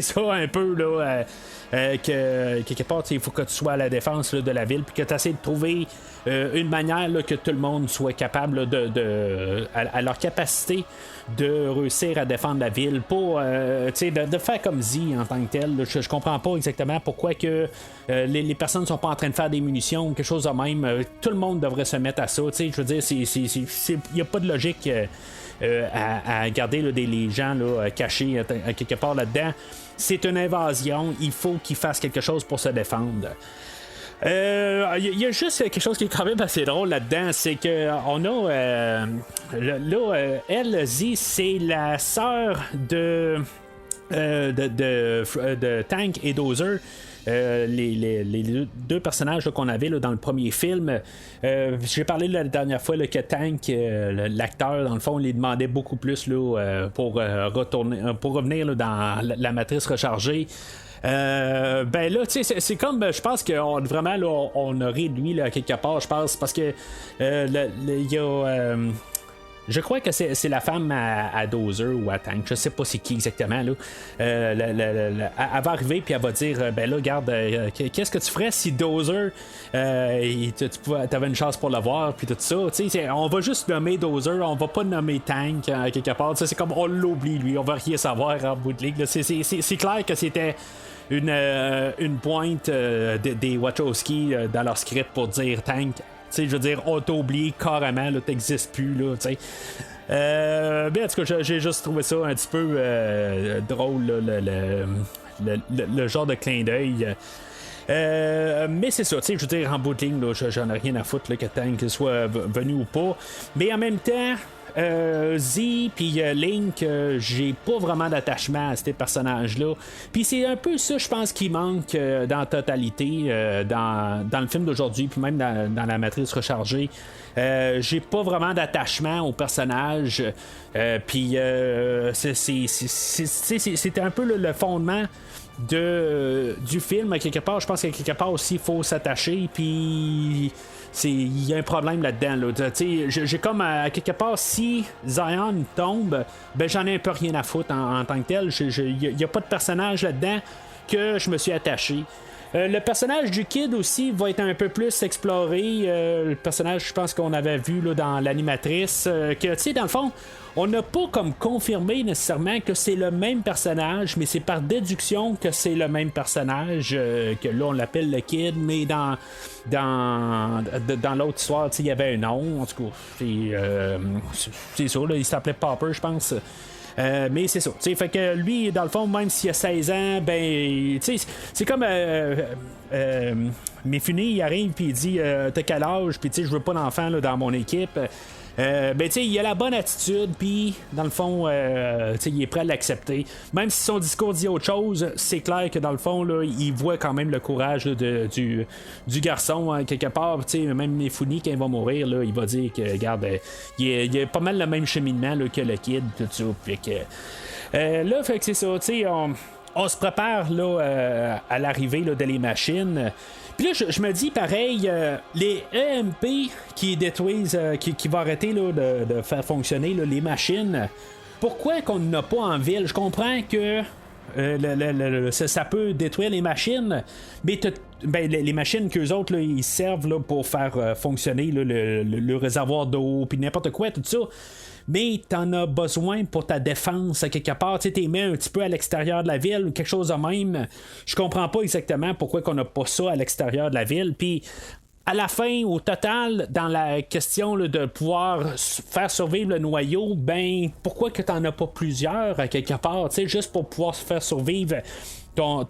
ça un peu là. Que quelque part, il faut que tu sois à la défense là, de la ville, puis que tu essaies de trouver une manière là, que tout le monde soit capable là, à leur capacité de réussir à défendre la ville, pour de faire comme Z en tant que tel. Là, je comprends pas exactement pourquoi que les personnes sont pas en train de faire des munitions ou quelque chose de même. Tout le monde devrait se mettre à ça. Je veux dire, il n'y a pas de logique à garder là, les gens là, cachés à quelque part là-dedans. C'est une invasion, il faut qu'ils fassent quelque chose pour se défendre. Il y a juste quelque chose qui est quand même assez drôle là-dedans, c'est que on a elle, Z, c'est la sœur de Tank et Dozer. les deux personnages là, qu'on avait là, dans le premier film. J'ai parlé la dernière fois là, que Tank, l'acteur, dans le fond, il lui demandait beaucoup plus là, pour revenir là, dans la matrice rechargée. Ben là, tu sais, c'est comme, je pense qu'on vraiment là, on a réduit là, quelque part, je pense, parce que il y a. Je crois que c'est la femme à Dozer ou à Tank, je sais pas c'est qui exactement là. Elle va arriver puis elle va dire ben là regarde, qu'est-ce que tu ferais si Dozer tu avais une chance pour le voir puis tout ça. On va juste nommer Dozer, on va pas nommer Tank quelque part. C'est comme on l'oublie lui, on va rien savoir en bout de ligue. C'est clair que c'était une pointe des Wachowski dans leur script pour dire Tank. Je veux dire, on t'a oublié carrément, là, t'existes plus, là, tu sais. Ben, en tout cas, j'ai juste trouvé ça un petit peu drôle, là, le genre de clin d'œil. Mais c'est ça, tu sais, je veux dire, en bout de ligne, là, j'en ai rien à foutre là, que Tank soit venu ou pas. Mais en même temps, Z puis Link, j'ai pas vraiment d'attachement à ces personnages-là. Puis c'est un peu ça, je pense, qui manque dans la totalité, dans le film d'aujourd'hui, puis même dans la matrice rechargée. J'ai pas vraiment d'attachement aux personnages. Puis c'était un peu le fondement du film. À quelque part, je pense qu'à quelque part aussi, il faut s'attacher. Puis il y a un problème là-dedans. Là. J'ai comme à quelque part, si Zion tombe, ben j'en ai un peu rien à foutre en tant que tel. Il n'y a pas de personnage là-dedans que je me suis attaché. Le personnage du Kid aussi va être un peu plus exploré. Le personnage, je pense qu'on avait vu là, dans l'animatrice, que tu sais, dans le fond, on n'a pas comme confirmé nécessairement que c'est le même personnage, mais c'est par déduction que c'est le même personnage, que là on l'appelle le Kid, mais dans l'autre histoire, il y avait un nom, en tout cas, c'est ça, là, il s'appelait Popper, je pense. Mais c'est ça, fait que lui, dans le fond, même s'il a 16 ans, ben, c'est comme Mifune, il arrive puis il dit t'as quel âge, puis je veux pas d'enfant là, dans mon équipe. Ben tu sais, il a la bonne attitude, puis dans le fond, il est prêt à l'accepter. Même si son discours dit autre chose, c'est clair que dans le fond, là, il voit quand même le courage là, du garçon hein, quelque part. Même Mifune, quand il va mourir, là, il va dire que, regarde, il a pas mal le même cheminement là, que le Kid, tout ça. Puis que là, fait que c'est ça, on se prépare là, à l'arrivée là, de les machines. Puis là, je me dis pareil, les EMP qui détruisent, qui vont arrêter là, de faire fonctionner là, les machines, pourquoi qu'on n'a pas en ville? Je comprends que ça peut détruire les machines, mais les machines qu'eux autres, là, ils servent là, pour faire fonctionner là, le réservoir d'eau, puis n'importe quoi, tout ça. Mais t'en as besoin pour ta défense à quelque part, tu t'es mis un petit peu à l'extérieur de la ville ou quelque chose de même. Je comprends pas exactement pourquoi qu'on n'a pas ça à l'extérieur de la ville. Puis à la fin, au total, dans la question là, de pouvoir faire survivre le noyau, ben pourquoi que t'en as pas plusieurs à quelque part, tu sais, juste pour pouvoir faire survivre ton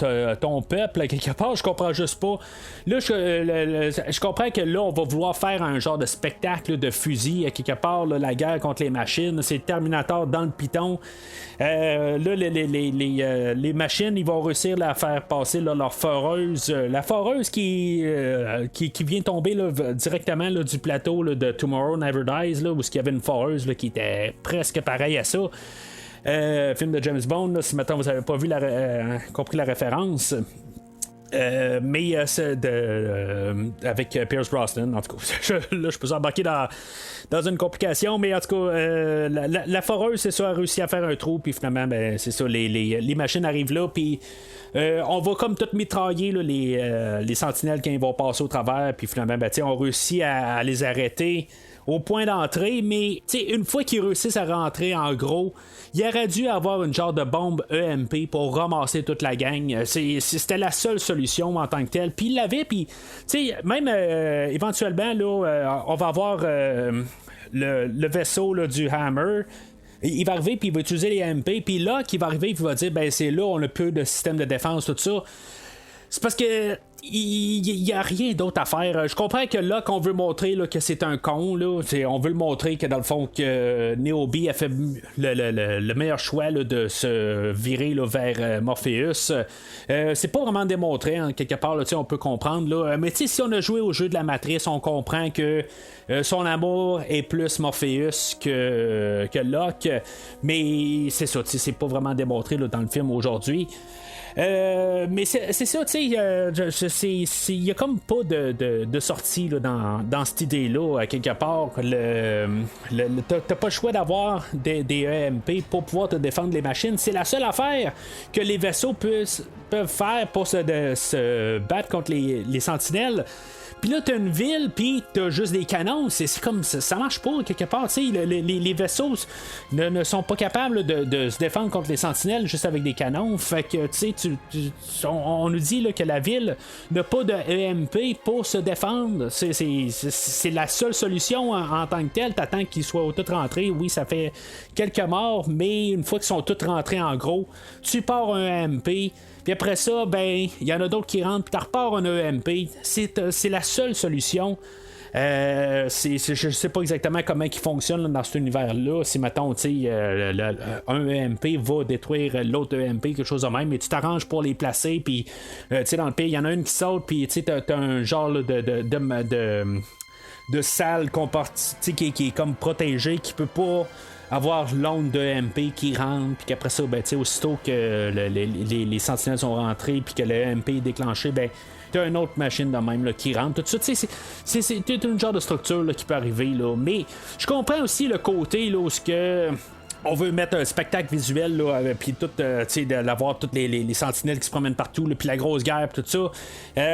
peuple, quelque part, je comprends juste pas. Là, je comprends que là, on va vouloir faire un genre de spectacle de fusil, à quelque part, là, la guerre contre les machines, c'est le Terminator dans le piton. Là, les machines, ils vont réussir là, à faire passer là, leur foreuse. La foreuse qui vient tomber là, directement là, du plateau là, de Tomorrow Never Dies, là, où il y avait une foreuse là, qui était presque pareille à ça. Film de James Bond, là, si maintenant vous n'avez pas vu compris la référence. Mais c'est avec Pierce Brosnan, en tout cas. Là, je peux embarquer dans une complication, mais en tout cas, la foreuse, c'est ça, a réussi à faire un trou, puis finalement, ben, c'est ça, les machines arrivent là, puis on va comme tout mitrailler là, les sentinelles quand ils vont passer au travers, puis finalement, ben, on réussit à les arrêter au point d'entrée, mais une fois qu'ils réussissent à rentrer, en gros, il aurait dû avoir une genre de bombe EMP pour ramasser toute la gang. C'était la seule solution en tant que telle. Puis il l'avait, puis même éventuellement, là, on va avoir le vaisseau là, du Hammer. Il va arriver, puis il va utiliser les EMP, puis là, qu'il va arriver, il va dire, ben c'est là, on a peu de système de défense, tout ça. C'est parce que il n'y a rien d'autre à faire. Je comprends que là, qu'on veut montrer là, que c'est un con, là, on veut le montrer que dans le fond, que Niobe a fait le meilleur choix là, de se virer là, vers Morpheus. C'est pas vraiment démontré, hein, quelque part, là, on peut comprendre. Là. Mais si on a joué au jeu de la Matrice, on comprend que son amour est plus Morpheus que Locke. Mais c'est ça, c'est pas vraiment démontré là, dans le film aujourd'hui. Mais c'est ça, tu sais, il y a comme pas de sortie là, dans cette idée-là, à quelque part. T'as pas le choix d'avoir des EMP pour pouvoir te défendre les machines. C'est la seule affaire que les vaisseaux peuvent faire pour se battre contre les sentinelles. Puis là, t'as une ville, puis t'as juste des canons. C'est comme ça marche pas quelque part. Les vaisseaux ne sont pas capables de se défendre contre les sentinelles juste avec des canons. Fait que, tu sais, on nous dit là, que la ville n'a pas de EMP pour se défendre. C'est la seule solution en tant que telle. T'attends qu'ils soient tous rentrés. Oui, ça fait quelques morts, mais une fois qu'ils sont tous rentrés en gros, tu pars un EMP. Puis après ça, ben, il y en a d'autres qui rentrent, puis tu repars un EMP. C'est la seule solution. Je sais pas exactement comment il fonctionne là, dans cet univers-là. Si, mettons, un EMP va détruire l'autre EMP, quelque chose de même, mais tu t'arranges pour les placer, puis, dans le pays, il y en a une qui saute, puis t'as un genre là, de salle qui est comme protégée, qui peut pas avoir l'onde de MP qui rentre, puis qu'après ça, ben, aussitôt que les sentinelles sont rentrés, puis que le MP est déclenché, ben, t'as une autre machine de même là, qui rentre. Tout ça, c'est une genre de structure là, qui peut arriver. Là. Mais je comprends aussi le côté là, où on veut mettre un spectacle visuel, là, puis tout, d'avoir toutes les sentinelles qui se promènent partout, puis la grosse guerre, tout ça.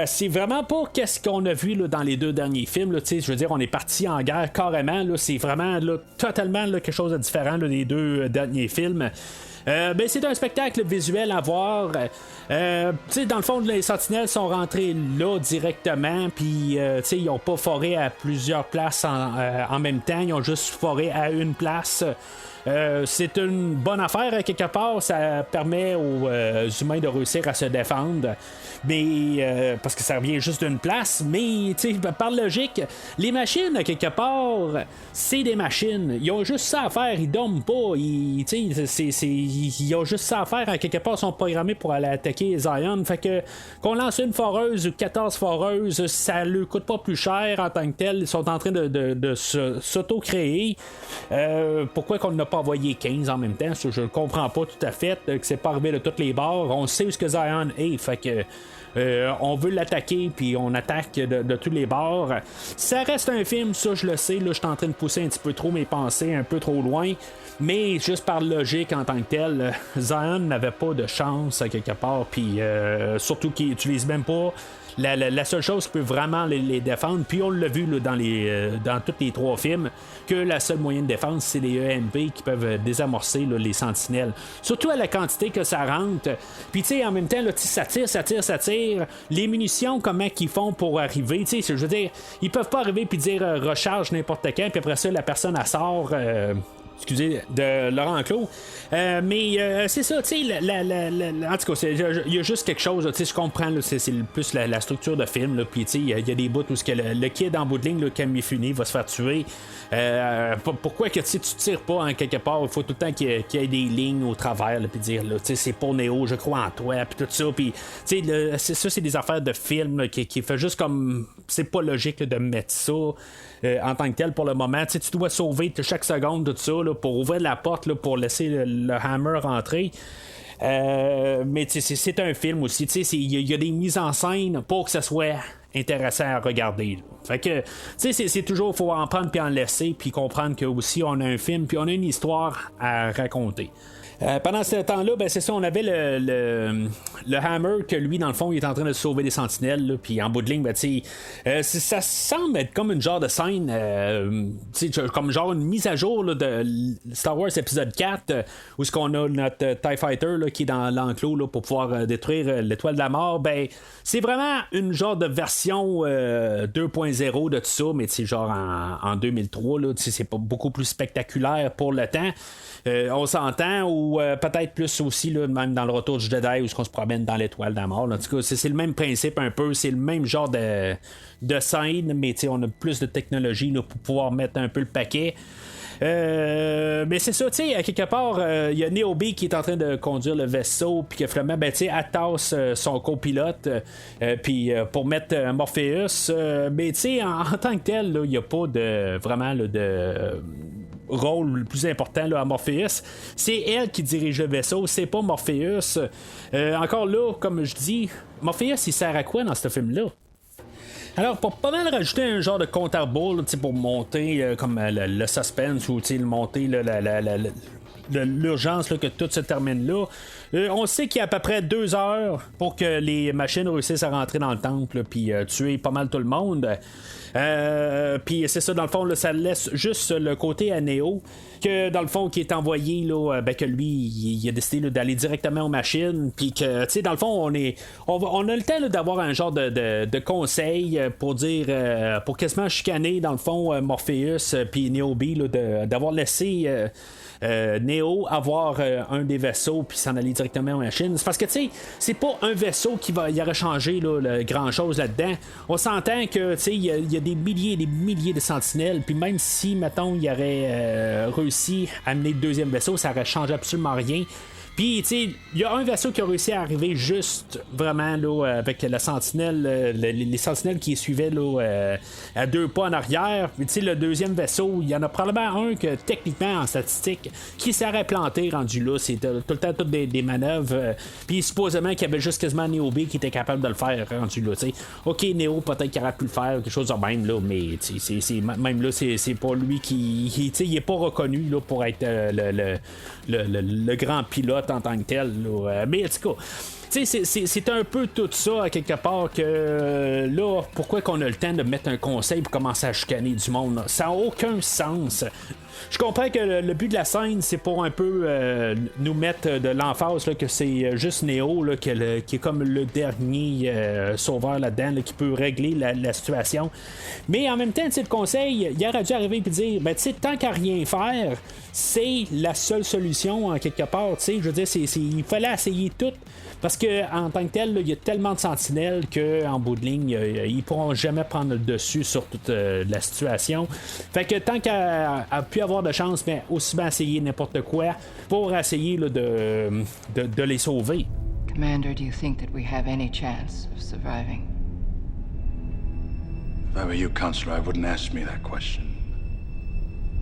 C'est vraiment pas qu'est-ce qu'on a vu là, dans les 2 derniers films. Là, je veux dire, on est parti en guerre carrément. Là, c'est vraiment là, totalement là, quelque chose de différent là, des 2 derniers films. Ben, c'est un spectacle visuel à voir. Dans le fond, les sentinelles sont rentrés là directement, puis ils n'ont pas foré à plusieurs places en même temps, ils ont juste foré à une place. C'est une bonne affaire à quelque part, ça permet aux humains de réussir à se défendre, mais parce que ça revient juste d'une place, mais par logique, les machines à quelque part, c'est des machines, ils ont juste ça à faire, ils dorment pas, ils ont juste ça à faire, à quelque part, ils sont programmés pour aller attaquer Zion, fait que qu'on lance une foreuse ou 14 foreuses, ça leur coûte pas plus cher en tant que tel, ils sont en train de s'auto-créer. Pourquoi qu'on n'a pas envoyé 15 en même temps, je ne comprends pas tout à fait, que c'est pas arrivé de tous les bords, on sait où ce que Zion est, fait que on veut l'attaquer, puis on attaque de tous les bords. Ça reste un film, ça je le sais, là, je suis en train de pousser un petit peu trop mes pensées, un peu trop loin, mais juste par logique en tant que tel, Zion n'avait pas de chance à quelque part, puis surtout qu'il n'utilise même pas la seule chose qui peut vraiment les défendre, puis on l'a vu là, dans tous les 3 films, que la seule moyen de défense, c'est les EMP qui peuvent désamorcer là, les sentinelles. Surtout à la quantité que ça rentre. Puis tu sais, en même temps, là, ça tire. Les munitions, comment qu'ils font pour arriver? Je veux dire, ils peuvent pas arriver puis dire recharge n'importe quand, puis après ça, la personne elle sort. Excusez, de Laurent Clos. Mais c'est ça, tu sais, en tout cas, il y a juste quelque chose, tu sais, je comprends, là, c'est plus la structure de film, puis tu sais, il y a des bouts où le kid en bout de ligne, Cam Mifune, va se faire tuer. Pourquoi que tu tires pas en quelque part? Il faut tout le temps qu'il y ait des lignes au travers, puis dire, tu sais, c'est pour Néo, je crois en toi, puis tout ça, puis tu sais, ça, c'est des affaires de film là, qui fait juste comme, c'est pas logique là, de mettre ça. En tant que tel pour le moment, tu dois sauver chaque seconde tout ça là, pour ouvrir la porte là, pour laisser le Hammer rentrer. Mais c'est un film aussi, il y a des mises en scène pour que ça soit intéressant à regarder. Là. Fait que c'est toujours, faut en prendre puis en laisser, puis comprendre que aussi on a un film puis on a une histoire à raconter. Pendant ce temps-là, ben, c'est ça, on avait le Hammer que lui, dans le fond, il est en train de sauver des sentinelles, puis en bout de ligne, ben, ça semble être comme une genre de scène, comme genre une mise à jour là, de Star Wars épisode 4, où ce qu'on a notre TIE Fighter là, qui est dans l'enclos là, pour pouvoir détruire l'étoile de la mort. Ben, c'est vraiment une genre de version version 2.0 de tout ça, mais genre en 2003, là, c'est pas beaucoup plus spectaculaire pour le temps. On s'entend, ou peut-être plus aussi, là, même dans le Retour du Jedi, où on se promène dans l'étoile de la mort. Là. En tout cas, c'est le même principe un peu, c'est le même genre de scène, mais on a plus de technologie là, pour pouvoir mettre un peu le paquet. Mais c'est ça, tu sais, à quelque part, il y a Niobe qui est en train de conduire le vaisseau, puis que finalement, ben, tu sais, elle tasse son copilote, puis pour mettre Morpheus, mais tu sais, en tant que tel, il n'y a pas de vraiment là, de rôle le plus important là, à Morpheus. C'est elle qui dirige le vaisseau, c'est pas Morpheus. Encore là, comme je dis, Morpheus, il sert à quoi dans ce film-là? Alors, pour pas mal rajouter un genre de compte à rebours, pour monter comme le suspense ou monter l'urgence là, que tout se termine là. On sait qu'il y a à peu près 2 heures pour que les machines réussissent à rentrer dans le temple puis tuer pas mal tout le monde. Puis c'est ça, dans le fond, là, ça laisse juste le côté à Neo, que dans le fond, qui est envoyé, là, ben, que lui, il a décidé là, d'aller directement aux machines, puis que, tu sais, dans le fond, on a le temps là, d'avoir un genre de conseil pour dire, pour quasiment chicaner, dans le fond, Morpheus, puis Niobe, là, d'avoir laissé Neo avoir un des vaisseaux puis s'en aller directement aux machines. C'est parce que tu sais, c'est pas un vaisseau qui va y aurait changé là, grand chose là-dedans. On s'entend que tu sais, il y a des milliers et des milliers de sentinelles, puis même si mettons il aurait réussi à amener le deuxième vaisseau, ça aurait changé absolument rien. Puis, tu sais, il y a un vaisseau qui a réussi à arriver juste vraiment là, avec la sentinelle, les sentinelles qui suivaient là, à 2 pas en arrière. Puis, tu sais, le deuxième vaisseau, il y en a probablement un que, techniquement, en statistique, qui s'aurait planté rendu là. C'est tout le temps toutes des manœuvres. Puis, supposément qu'il y avait juste quasiment Niobe qui était capable de le faire rendu là. Tu sais, ok, Neo, peut-être qu'il aurait pu le faire, quelque chose de même, là, mais tu sais, même là, c'est pas lui qui. Tu sais, il est pas reconnu là, pour être le grand pilote en tant que tel là. Mais en tout cas, c'est un peu tout ça à quelque part que là, pourquoi qu'on a le temps de mettre un conseil pour commencer à chicaner du monde là? Ça n'a aucun sens. Je comprends que le but de la scène, c'est pour un peu nous mettre de l'emphase là, que c'est juste Neo là, qui est comme le dernier sauveur là-dedans là, qui peut régler la situation. Mais en même temps, le conseil, il aurait dû arriver et dire ben, tant qu'à rien faire, c'est la seule solution en quelque part. Je veux dire, il fallait essayer tout. Parce que en tant que tel, il y a tellement de sentinelles qu'en bout de ligne, ils pourront jamais prendre le dessus sur toute la situation. Fait que tant qu'à pu avoir de chance, mais aussi bien essayer n'importe quoi pour essayer là, de les sauver. Commander, do you think that we have any chance of surviving? If I were you, Counselor, I wouldn't ask me that question.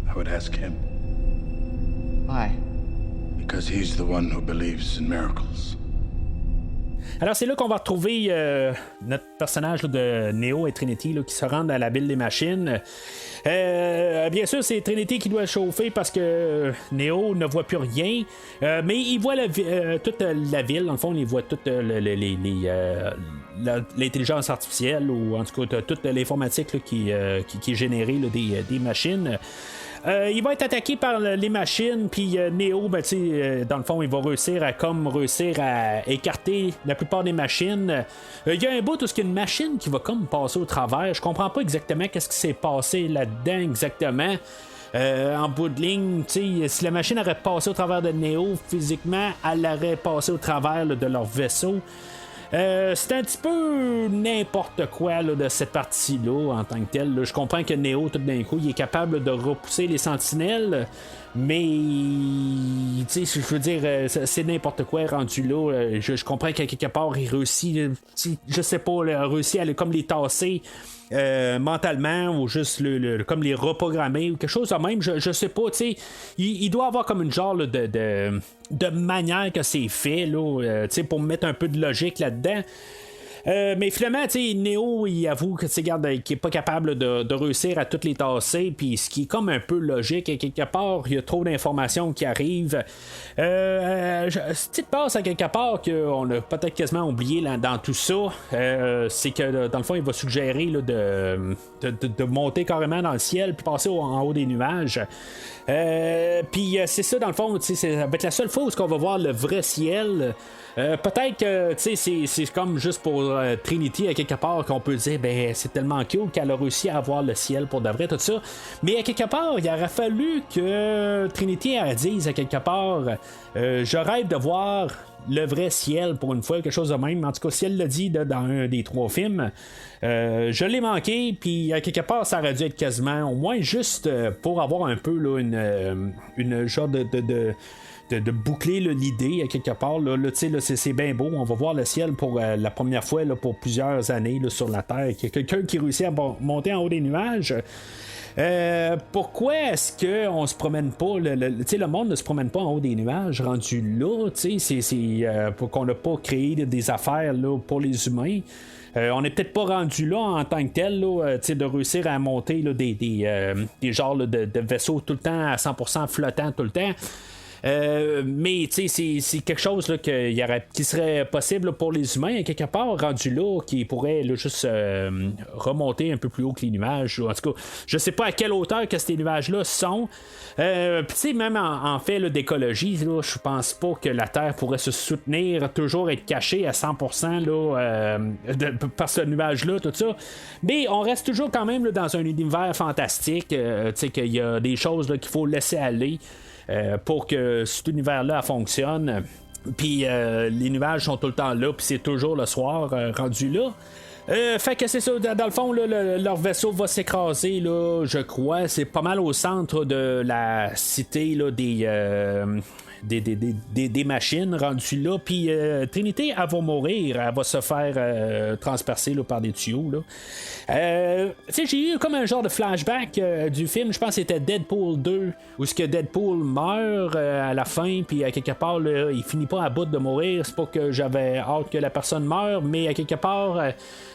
I would ask him. Why? Because he's the one who believes in miracles. Alors c'est là qu'on va retrouver notre personnage là, de Neo et Trinity là, qui se rendent à la ville des machines. Bien sûr, c'est Trinity qui doit chauffer parce que Neo ne voit plus rien, mais il voit toute la ville. Dans le fond, il voit toute l'intelligence artificielle, ou en tout cas toute l'informatique là, qui est générée là, des machines. Il va être attaqué par les machines, puis Neo, ben, dans le fond, il va réussir à écarter la plupart des machines. Il y a un bout où il y a une machine qui va comme passer au travers. Je comprends pas exactement qu'est-ce qui s'est passé là-dedans exactement. En bout de ligne, si la machine aurait passé au travers de Neo, physiquement, elle aurait passé au travers là, de leur vaisseau. C'est un petit peu n'importe quoi là, de cette partie-là en tant que tel. Là. Je comprends que Neo, tout d'un coup, il est capable de repousser les sentinelles, mais je veux dire, c'est n'importe quoi rendu là. Je comprends qu'à quelque part, il réussit, je sais pas, il a réussi à comme les tasser. Mentalement, ou juste comme les reprogrammer ou quelque chose de même, je sais pas, tu sais, il doit avoir comme une genre là, de manière que c'est fait là, pour mettre un peu de logique là-dedans. Mais finalement, Neo, il avoue que qu'il est pas capable de réussir à toutes les tasser, puis ce qui est comme un peu logique, et quelque part, il y a trop d'informations qui arrivent. Petite passe à quelque part qu'on a peut-être quasiment oublié là, dans tout ça, c'est que dans le fond, il va suggérer là, de monter carrément dans le ciel, puis passer en haut des nuages. Puis c'est ça, dans le fond, ça va être la seule fois où on va voir le vrai ciel. Peut-être que c'est comme juste pour Trinity à quelque part qu'on peut dire ben c'est tellement cool qu'elle a réussi à avoir le ciel pour de vrai, tout ça. Mais à quelque part, il aurait fallu que Trinity elle dise à quelque part je rêve de voir le vrai ciel pour une fois, quelque chose de même. En tout cas, si elle l'a dit dans un des 3 films, je l'ai manqué, puis à quelque part, ça aurait dû être quasiment, au moins juste pour avoir un peu là, une genre de boucler là, l'idée à quelque part. Là, c'est bien beau. On va voir le ciel pour la première fois là, pour plusieurs années là, sur la Terre. Il y a quelqu'un qui réussit à monter en haut des nuages. Pourquoi est-ce qu'on se promène pas le monde ne se promène pas en haut des nuages rendu là, c'est pour qu'on n'a pas créé des affaires là, pour les humains. On n'est peut-être pas rendu là en tant que tel là, de réussir à monter là, des genres là, de vaisseaux tout le temps à 100% flottant tout le temps. Mais c'est quelque chose là, qui serait possible là, pour les humains, quelque part rendu là, qui pourrait là, juste remonter un peu plus haut que les nuages. En tout cas, je sais pas à quelle hauteur que ces nuages-là sont. Puis même en fait là, d'écologie, là, je pense pas que la Terre pourrait se soutenir, toujours être cachée à 100% là, par ce nuage-là, tout ça. Mais on reste toujours quand même là, dans un univers fantastique, qu'il y a des choses là, qu'il faut laisser aller. Pour que cet univers-là fonctionne. Puis les nuages sont tout le temps là, puis c'est toujours le soir rendu là. Fait que c'est ça, dans le fond, là, leur vaisseau va s'écraser, là, je crois. C'est pas mal au centre de la cité là, des machines rendues là. Puis Trinity, elle va mourir, elle va se faire transpercer là, par des tuyaux. J'ai eu comme un genre de flashback du film, je pense que c'était Deadpool 2, où ce que Deadpool meurt à la fin, puis à quelque part, là, il finit pas à bout de mourir. C'est pas que j'avais hâte que la personne meure, mais à quelque part,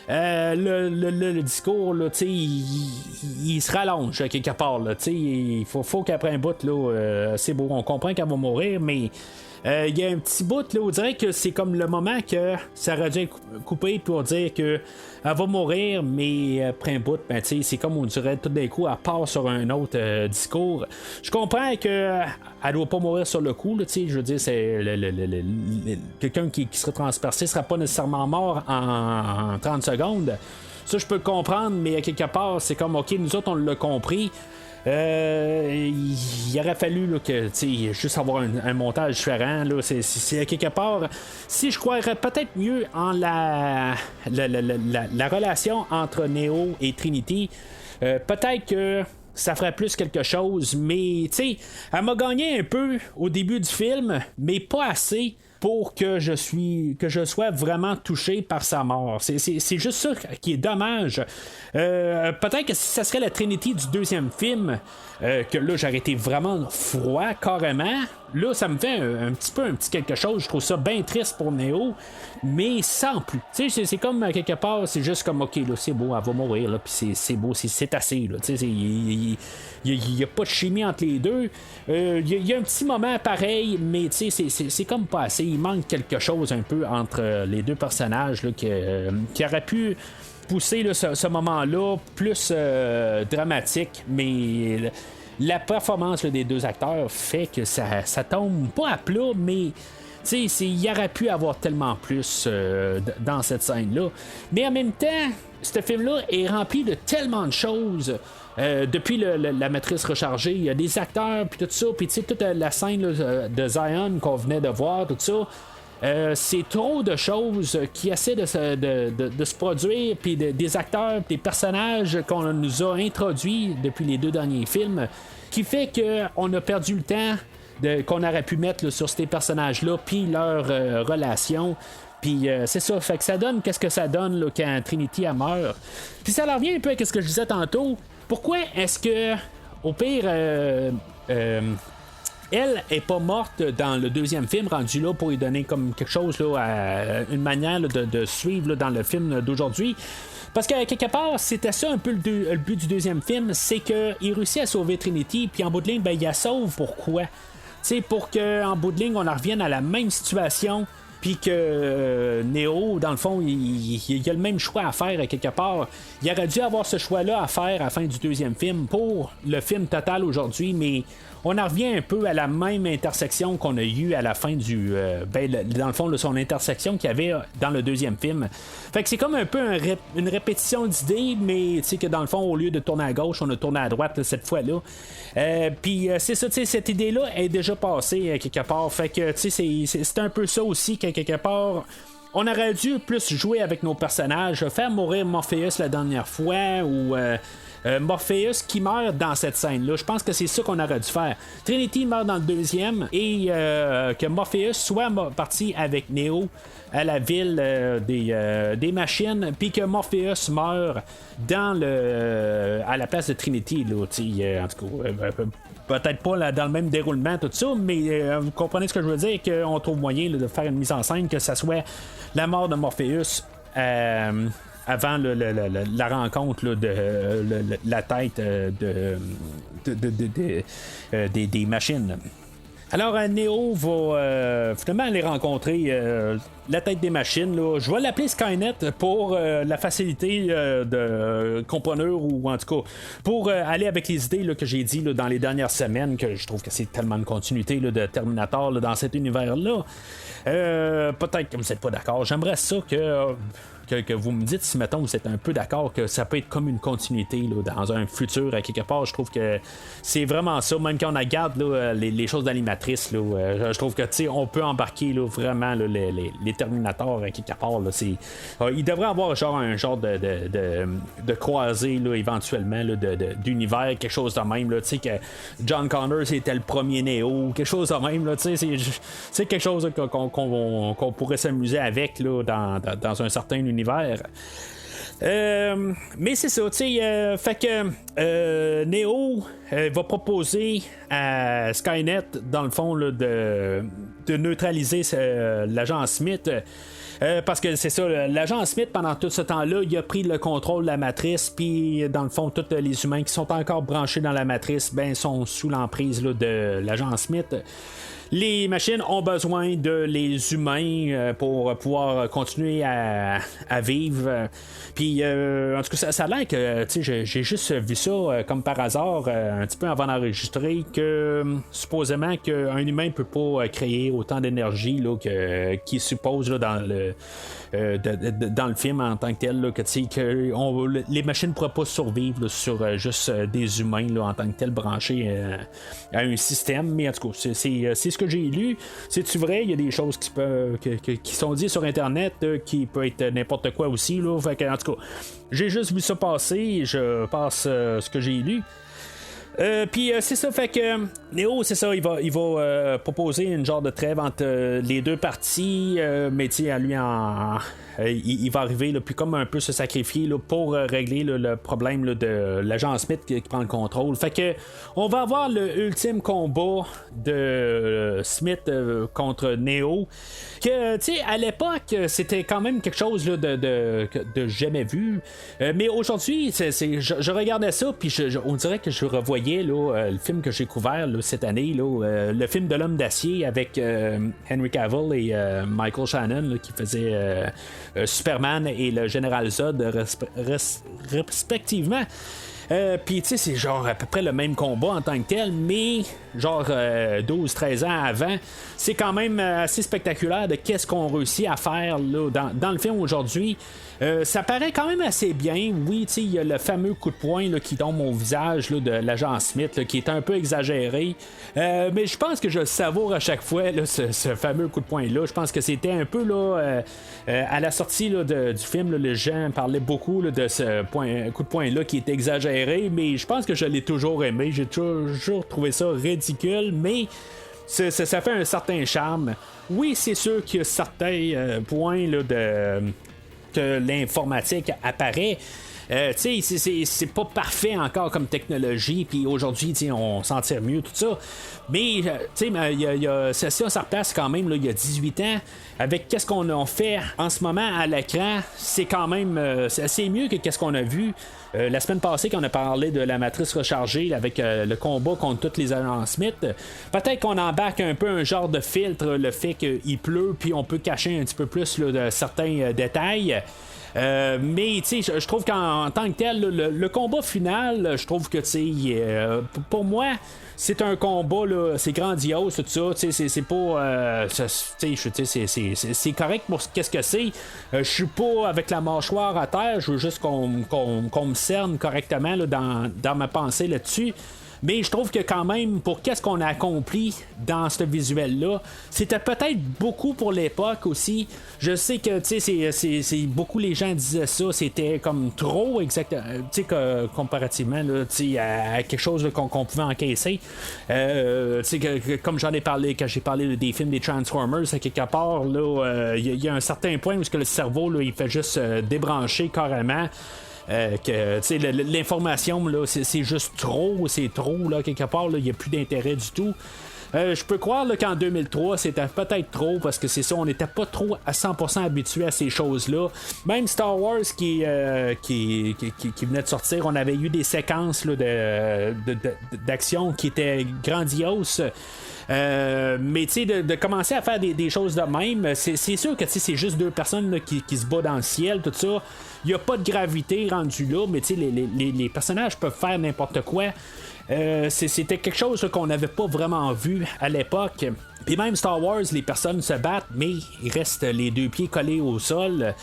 le discours, là, il se rallonge à quelque part. Il faut qu'après un bout, là, c'est beau, on comprend qu'elle va mourir, mais il y a un petit bout là, on dirait que c'est comme le moment que ça aurait dû être coupé pour dire que elle va mourir, mais après un bout, ben, c'est comme on dirait tout d'un coup, elle part sur un autre discours. Je comprends que elle doit pas mourir sur le coup, là, je veux dire, c'est quelqu'un qui serait transpercé sera pas nécessairement mort en 30 secondes. Ça, je peux le comprendre, mais à quelque part, c'est comme, ok, nous autres, on l'a compris. Il aurait fallu là, que juste avoir un montage différent là, c'est à quelque part, si je croirais peut-être mieux en la relation entre Neo et Trinity, peut-être que ça ferait plus quelque chose, mais elle m'a gagné un peu au début du film, mais pas assez pour que je sois vraiment touché par sa mort. C'est juste ça qui est dommage. Peut-être que si ça serait la Trinity du deuxième film, que là j'aurais été vraiment froid carrément, là ça me fait un petit quelque chose. Je trouve ça bien triste pour Neo, mais sans plus. C'est comme quelque part, c'est juste comme ok, là c'est beau, elle va mourir, puis c'est beau, c'est assez. Il n'y a pas de chimie entre les deux. Il y a un petit moment pareil, mais c'est comme pas assez. Il manque quelque chose un peu entre les deux personnages là, qui aurait pu pousser là, ce moment-là plus dramatique, mais la performance là, des deux acteurs fait que ça tombe pas à plat, mais il aurait pu avoir tellement plus dans cette scène-là. Mais en même temps, ce film-là est rempli de tellement de choses. Depuis la matrice rechargée, il y a des acteurs, puis tout ça, puis toute la scène là, de Zion qu'on venait de voir, tout ça. C'est trop de choses qui essaient de se produire, puis des acteurs, des personnages qu'on nous a introduits depuis les 2 derniers films, qui fait qu'on a perdu le temps qu'on aurait pu mettre là, sur ces personnages-là, puis leur relation. Puis c'est ça, fait que ça donne qu'est-ce que ça donne là, quand Trinity a meurt. Puis ça revient un peu à ce que je disais tantôt. Pourquoi est-ce que, au pire, elle est pas morte dans le deuxième film, rendu là pour lui donner comme quelque chose, là, une manière là, de suivre là, dans le film d'aujourd'hui? Parce que quelque part, c'était ça un peu le but du deuxième film, c'est qu'il réussit à sauver Trinity, puis en bout de ligne, ben, il la sauve. Pourquoi? Pour qu'en bout de ligne, on en revienne à la même situation puis que Neo, dans le fond, il a le même choix à faire quelque part. Il aurait dû avoir ce choix-là à faire à la fin du deuxième film pour le film total aujourd'hui, mais on en revient un peu à la même intersection qu'on a eu à la fin du... dans le fond, de son intersection qu'il y avait dans le deuxième film. Fait que c'est comme un peu une répétition d'idées, mais tu sais que dans le fond, au lieu de tourner à gauche, on a tourné à droite là, cette fois-là. Puis c'est ça, tu sais, cette idée-là est déjà passée quelque part. Fait que tu sais, c'est un peu ça aussi que quelque part... On aurait dû plus jouer avec nos personnages, faire mourir Morpheus la dernière fois, ou... Morpheus qui meurt dans cette scène-là. Je pense que c'est ça qu'on aurait dû faire. Trinity meurt dans le deuxième et que Morpheus soit parti avec Neo à la ville des machines, puis que Morpheus meurt à la place de Trinity. Là, en tout cas, peut-être pas là, dans le même déroulement, tout ça, mais vous comprenez ce que je veux dire, qu'on trouve moyen là, de faire une mise en scène, que ça soit la mort de Morpheus. Avant la rencontre là, de la tête des machines. Alors, Neo va finalement aller rencontrer la tête des machines. Là. Je vais l'appeler Skynet pour la facilité de compreneur, ou en tout cas pour aller avec les idées là, que j'ai dit là, dans les dernières semaines, que je trouve que c'est tellement de continuité là, de Terminator là, dans cet univers-là. Peut-être que vous n'êtes pas d'accord. J'aimerais ça que vous me dites si, mettons, vous êtes un peu d'accord que ça peut être comme une continuité là, dans un futur à quelque part. Je trouve que c'est vraiment ça, même quand on regarde là, les choses d'animatrice, je trouve que on peut embarquer là, vraiment là, les Terminators à quelque part. Là, il devrait avoir un genre de croisée là, éventuellement là, d'univers, quelque chose de même. Là, que John Connor c'était le premier Neo, quelque chose de même. Là, c'est quelque chose qu'on pourrait s'amuser avec là, dans un certain univers. Mais c'est ça, tu sais, fait que Neo va proposer à Skynet, dans le fond, là, de neutraliser l'agent Smith. Parce que c'est ça, l'agent Smith, pendant tout ce temps-là, il a pris le contrôle de la matrice, puis dans le fond, tous les humains qui sont encore branchés dans la matrice, sont sous l'emprise là, de l'agent Smith. Les machines ont besoin de les humains pour pouvoir continuer à vivre. Puis, en tout cas, ça a l'air que, tu sais, j'ai juste vu ça comme par hasard, un petit peu avant d'enregistrer, que supposément qu'un humain ne peut pas créer autant d'énergie là, qu'il suppose là, dans le film en tant que tel, là, que les machines ne pourraient pas survivre là, sur juste des humains là, en tant que tel branchés à un système. Mais en tout cas, c'est ce que j'ai lu. C'est-tu vrai? Il y a des choses qui sont dites sur Internet qui peut être n'importe quoi aussi. Là. Fait que, en tout cas, j'ai juste vu ça passer. Je passe ce que j'ai lu. Puis c'est ça, fait que Neo, c'est ça, il va proposer une genre de trêve entre les deux parties, mais tu sais, à lui il va arriver là, puis comme un peu se sacrifier là, pour régler là, le problème là, de l'agent Smith qui prend le contrôle. Fait que on va avoir le ultime combat de Smith contre Neo, que tu sais, à l'époque c'était quand même quelque chose là, de jamais vu, mais aujourd'hui je regardais ça, puis on dirait que je revoyais là, le film que j'ai couvert là, cette année là, le film de l'homme d'acier avec Henry Cavill et Michael Shannon là, qui faisait Superman et le Général Zod respectivement. Puis tu sais, c'est genre à peu près le même combat en tant que tel, mais genre 12-13 ans avant. C'est quand même assez spectaculaire de qu'est-ce qu'on réussit à faire là, dans le film aujourd'hui. Ça paraît quand même assez bien. Oui, tu sais, il y a le fameux coup de poing là, qui tombe au visage là, de l'agent Smith là, qui est un peu exagéré. Mais je pense que je le savoure à chaque fois là, ce fameux coup de poing-là. Je pense que c'était un peu là, à la sortie là, du film, là, les gens parlaient beaucoup là, de ce coup de poing-là qui est exagéré, mais je pense que je l'ai toujours aimé. J'ai toujours trouvé ça ridicule, mais ça fait un certain charme. Oui, c'est sûr qu'il y a certains points là, que l'informatique apparaît. C'est pas parfait encore comme technologie, puis aujourd'hui, on s'en tire mieux, tout ça. Mais, ça replace quand même, là, il y a 18 ans, avec qu'est-ce qu'on a fait en ce moment à l'écran, c'est quand même c'est mieux que qu'est-ce qu'on a vu. La semaine passée, quand on a parlé de la matrice rechargée avec le combat contre tous les agents Smith, peut-être qu'on embarque un peu un genre de filtre, le fait qu'il pleut, puis on peut cacher un petit peu plus là, de certains détails. Mais je trouve qu'en tant que tel, le combat final, je trouve que pour moi, c'est un combat, là, c'est grandiose, tout ça. C'est pas. C'est correct pour qu'est-ce que c'est. Je suis pas avec la mâchoire à terre, je veux juste qu'on me cerne correctement là, dans ma pensée là-dessus. Mais je trouve que quand même, pour qu'est-ce qu'on a accompli dans ce visuel-là, c'était peut-être beaucoup pour l'époque aussi. Je sais que, c'est beaucoup les gens disaient ça, c'était comme trop exactement, comparativement là, à quelque chose là, qu'on pouvait encaisser. Comme j'en ai parlé quand j'ai parlé des films des Transformers, à quelque part, là, il y a un certain point où le cerveau, là, il fait juste débrancher carrément. L'information là, c'est juste trop, là, quelque part, il n'y a plus d'intérêt du tout. Je peux croire là, qu'en 2003 c'était peut-être trop, parce que c'est ça, on n'était pas trop à 100% habitué à ces choses-là. Même Star Wars qui venait de sortir, on avait eu des séquences là, d'action qui étaient grandioses. Mais tu sais, de commencer à faire des choses de même, c'est sûr que c'est juste deux personnes là, qui se battent dans le ciel, tout ça. Il n'y a pas de gravité rendue là, mais tu sais, les personnages peuvent faire n'importe quoi. C'était quelque chose là, qu'on n'avait pas vraiment vu à l'époque. Puis même Star Wars, les personnes se battent, mais ils restent les deux pieds collés au sol.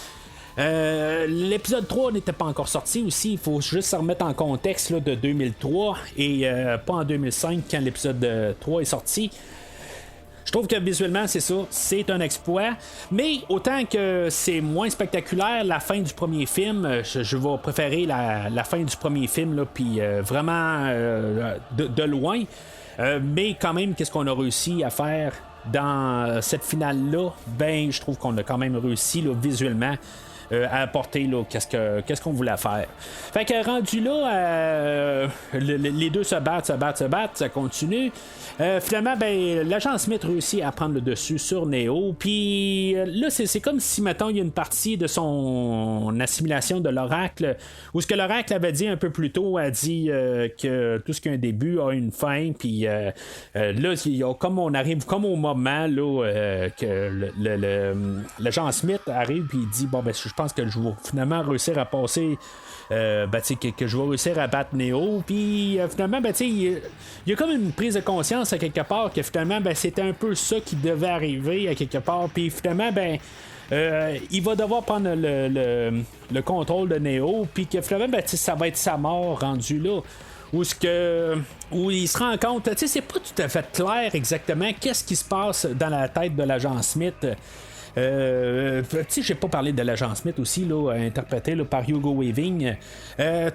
L'épisode 3 n'était pas encore sorti aussi, il faut juste se remettre en contexte là, de 2003 et pas en 2005 quand l'épisode 3 est sorti. Je trouve que visuellement, c'est ça, c'est un exploit, mais autant que c'est moins spectaculaire, la fin du premier film, je vais préférer la fin du premier film, là, puis vraiment de loin, mais quand même, qu'est-ce qu'on a réussi à faire dans cette finale-là, ben, je trouve qu'on a quand même réussi là, visuellement. À apporter là, qu'est-ce qu'on voulait faire. Fait que rendu là, les deux se battent, ça continue. Finalement, ben, l'agent Smith réussit à prendre le dessus sur Neo. Puis là, c'est comme si, mettons, il y a une partie de son assimilation de l'oracle, où ce que l'oracle avait dit un peu plus tôt, a dit que tout ce qui a un début a une fin. Puis là, comme on arrive comme au moment là, que l'agent Smith arrive, puis il dit bon, ben, je pense que je vais finalement réussir à passer, que je vais réussir à battre Neo. Puis finalement, il y a comme une prise de conscience à quelque part que finalement, c'était un peu ça qui devait arriver à quelque part. Puis finalement, il va devoir prendre le contrôle de Neo. Puis que finalement, ça va être sa mort rendue là. Où il se rend compte, c'est pas tout à fait clair exactement qu'est-ce qui se passe dans la tête de l'agent Smith. J'ai pas parlé de l'agent Smith aussi, là, interprété là, par Hugo Weaving.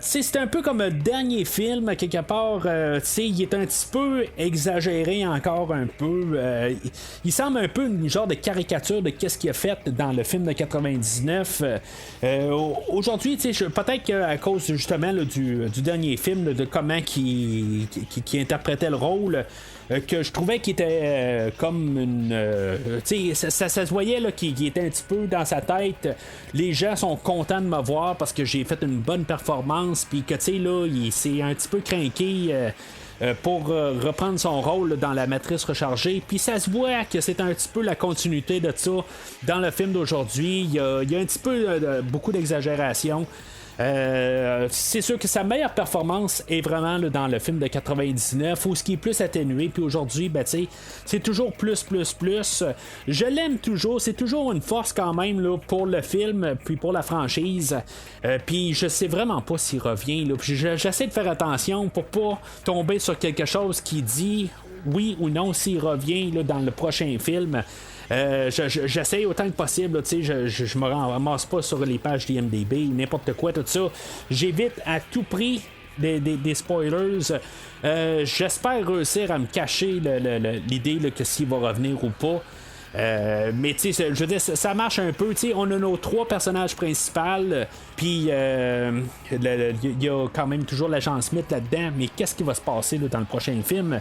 C'est un peu comme le dernier film, quelque part. Il est un petit peu exagéré encore un peu. Il semble un peu une genre de caricature de qu'est-ce qu'il a fait dans le film de 99. Aujourd'hui, peut-être qu'à cause justement là, du dernier film, là, de comment qui interprétait le rôle. Que je trouvais qu'il était comme une... ça se voyait là, qu'il était un petit peu dans sa tête. Les gens sont contents de me voir parce que j'ai fait une bonne performance. Puis que, là, il s'est un petit peu craqué pour reprendre son rôle là, dans la matrice rechargée. Puis ça se voit que c'est un petit peu la continuité de ça dans le film d'aujourd'hui. Il y a un petit peu beaucoup d'exagération. C'est sûr que sa meilleure performance est vraiment là, dans le film de 99 où ce qui est plus atténué, puis aujourd'hui c'est toujours plus. Je l'aime toujours, c'est toujours une force quand même là, pour le film puis pour la franchise, puis je sais vraiment pas s'il revient là, puis j'essaie de faire attention pour pas tomber sur quelque chose qui dit oui ou non s'il revient là, dans le prochain film. J'essaie autant que possible, je me ramasse pas sur les pages d'IMDb, n'importe quoi, tout ça. J'évite à tout prix des spoilers. J'espère réussir à me cacher l'idée là, que s'il va revenir ou pas. Mais tu sais, je veux dire, ça marche un peu. Tu sais, on a nos 3 personnages principaux, puis il y a quand même toujours l'agent Smith là-dedans. Mais qu'est-ce qui va se passer là, dans le prochain film?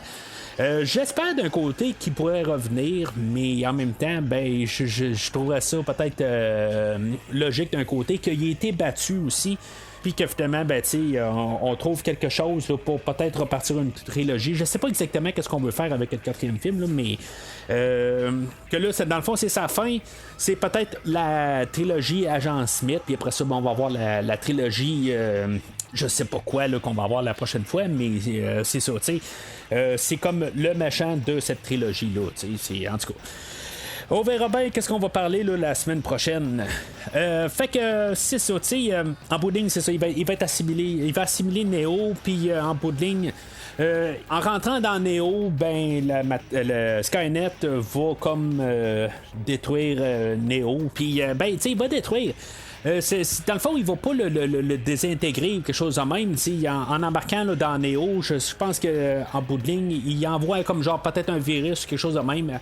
J'espère d'un côté qu'il pourrait revenir, mais en même temps, ben, je trouverais ça peut-être logique d'un côté qu'il ait été battu aussi. Puis que finalement, ben, on trouve quelque chose là, pour peut-être repartir une trilogie. Je sais pas exactement qu'est-ce qu'on veut faire avec le 4e film, là, mais que là, dans le fond, c'est sa fin. C'est peut-être la trilogie Agent Smith. Puis après ça, ben, on va voir la trilogie. Je sais pas quoi là, qu'on va avoir la prochaine fois, mais c'est ça, tu sais. C'est comme le méchant de cette trilogie-là, tu sais. En tout cas. On verra bien qu'est-ce qu'on va parler là, la semaine prochaine. Fait que c'est ça, tu sais, en bout de ligne, c'est ça, il va être assimilé, il va assimiler Neo, puis en bout de ligne, en rentrant dans Neo, ben le Skynet va comme détruire Neo, puis ben tu sais, il va détruire. Dans le fond, il va pas le désintégrer ou quelque chose de même. En embarquant là, dans Neo, je pense qu'en bout de ligne, il envoie comme genre peut-être un virus, quelque chose de même.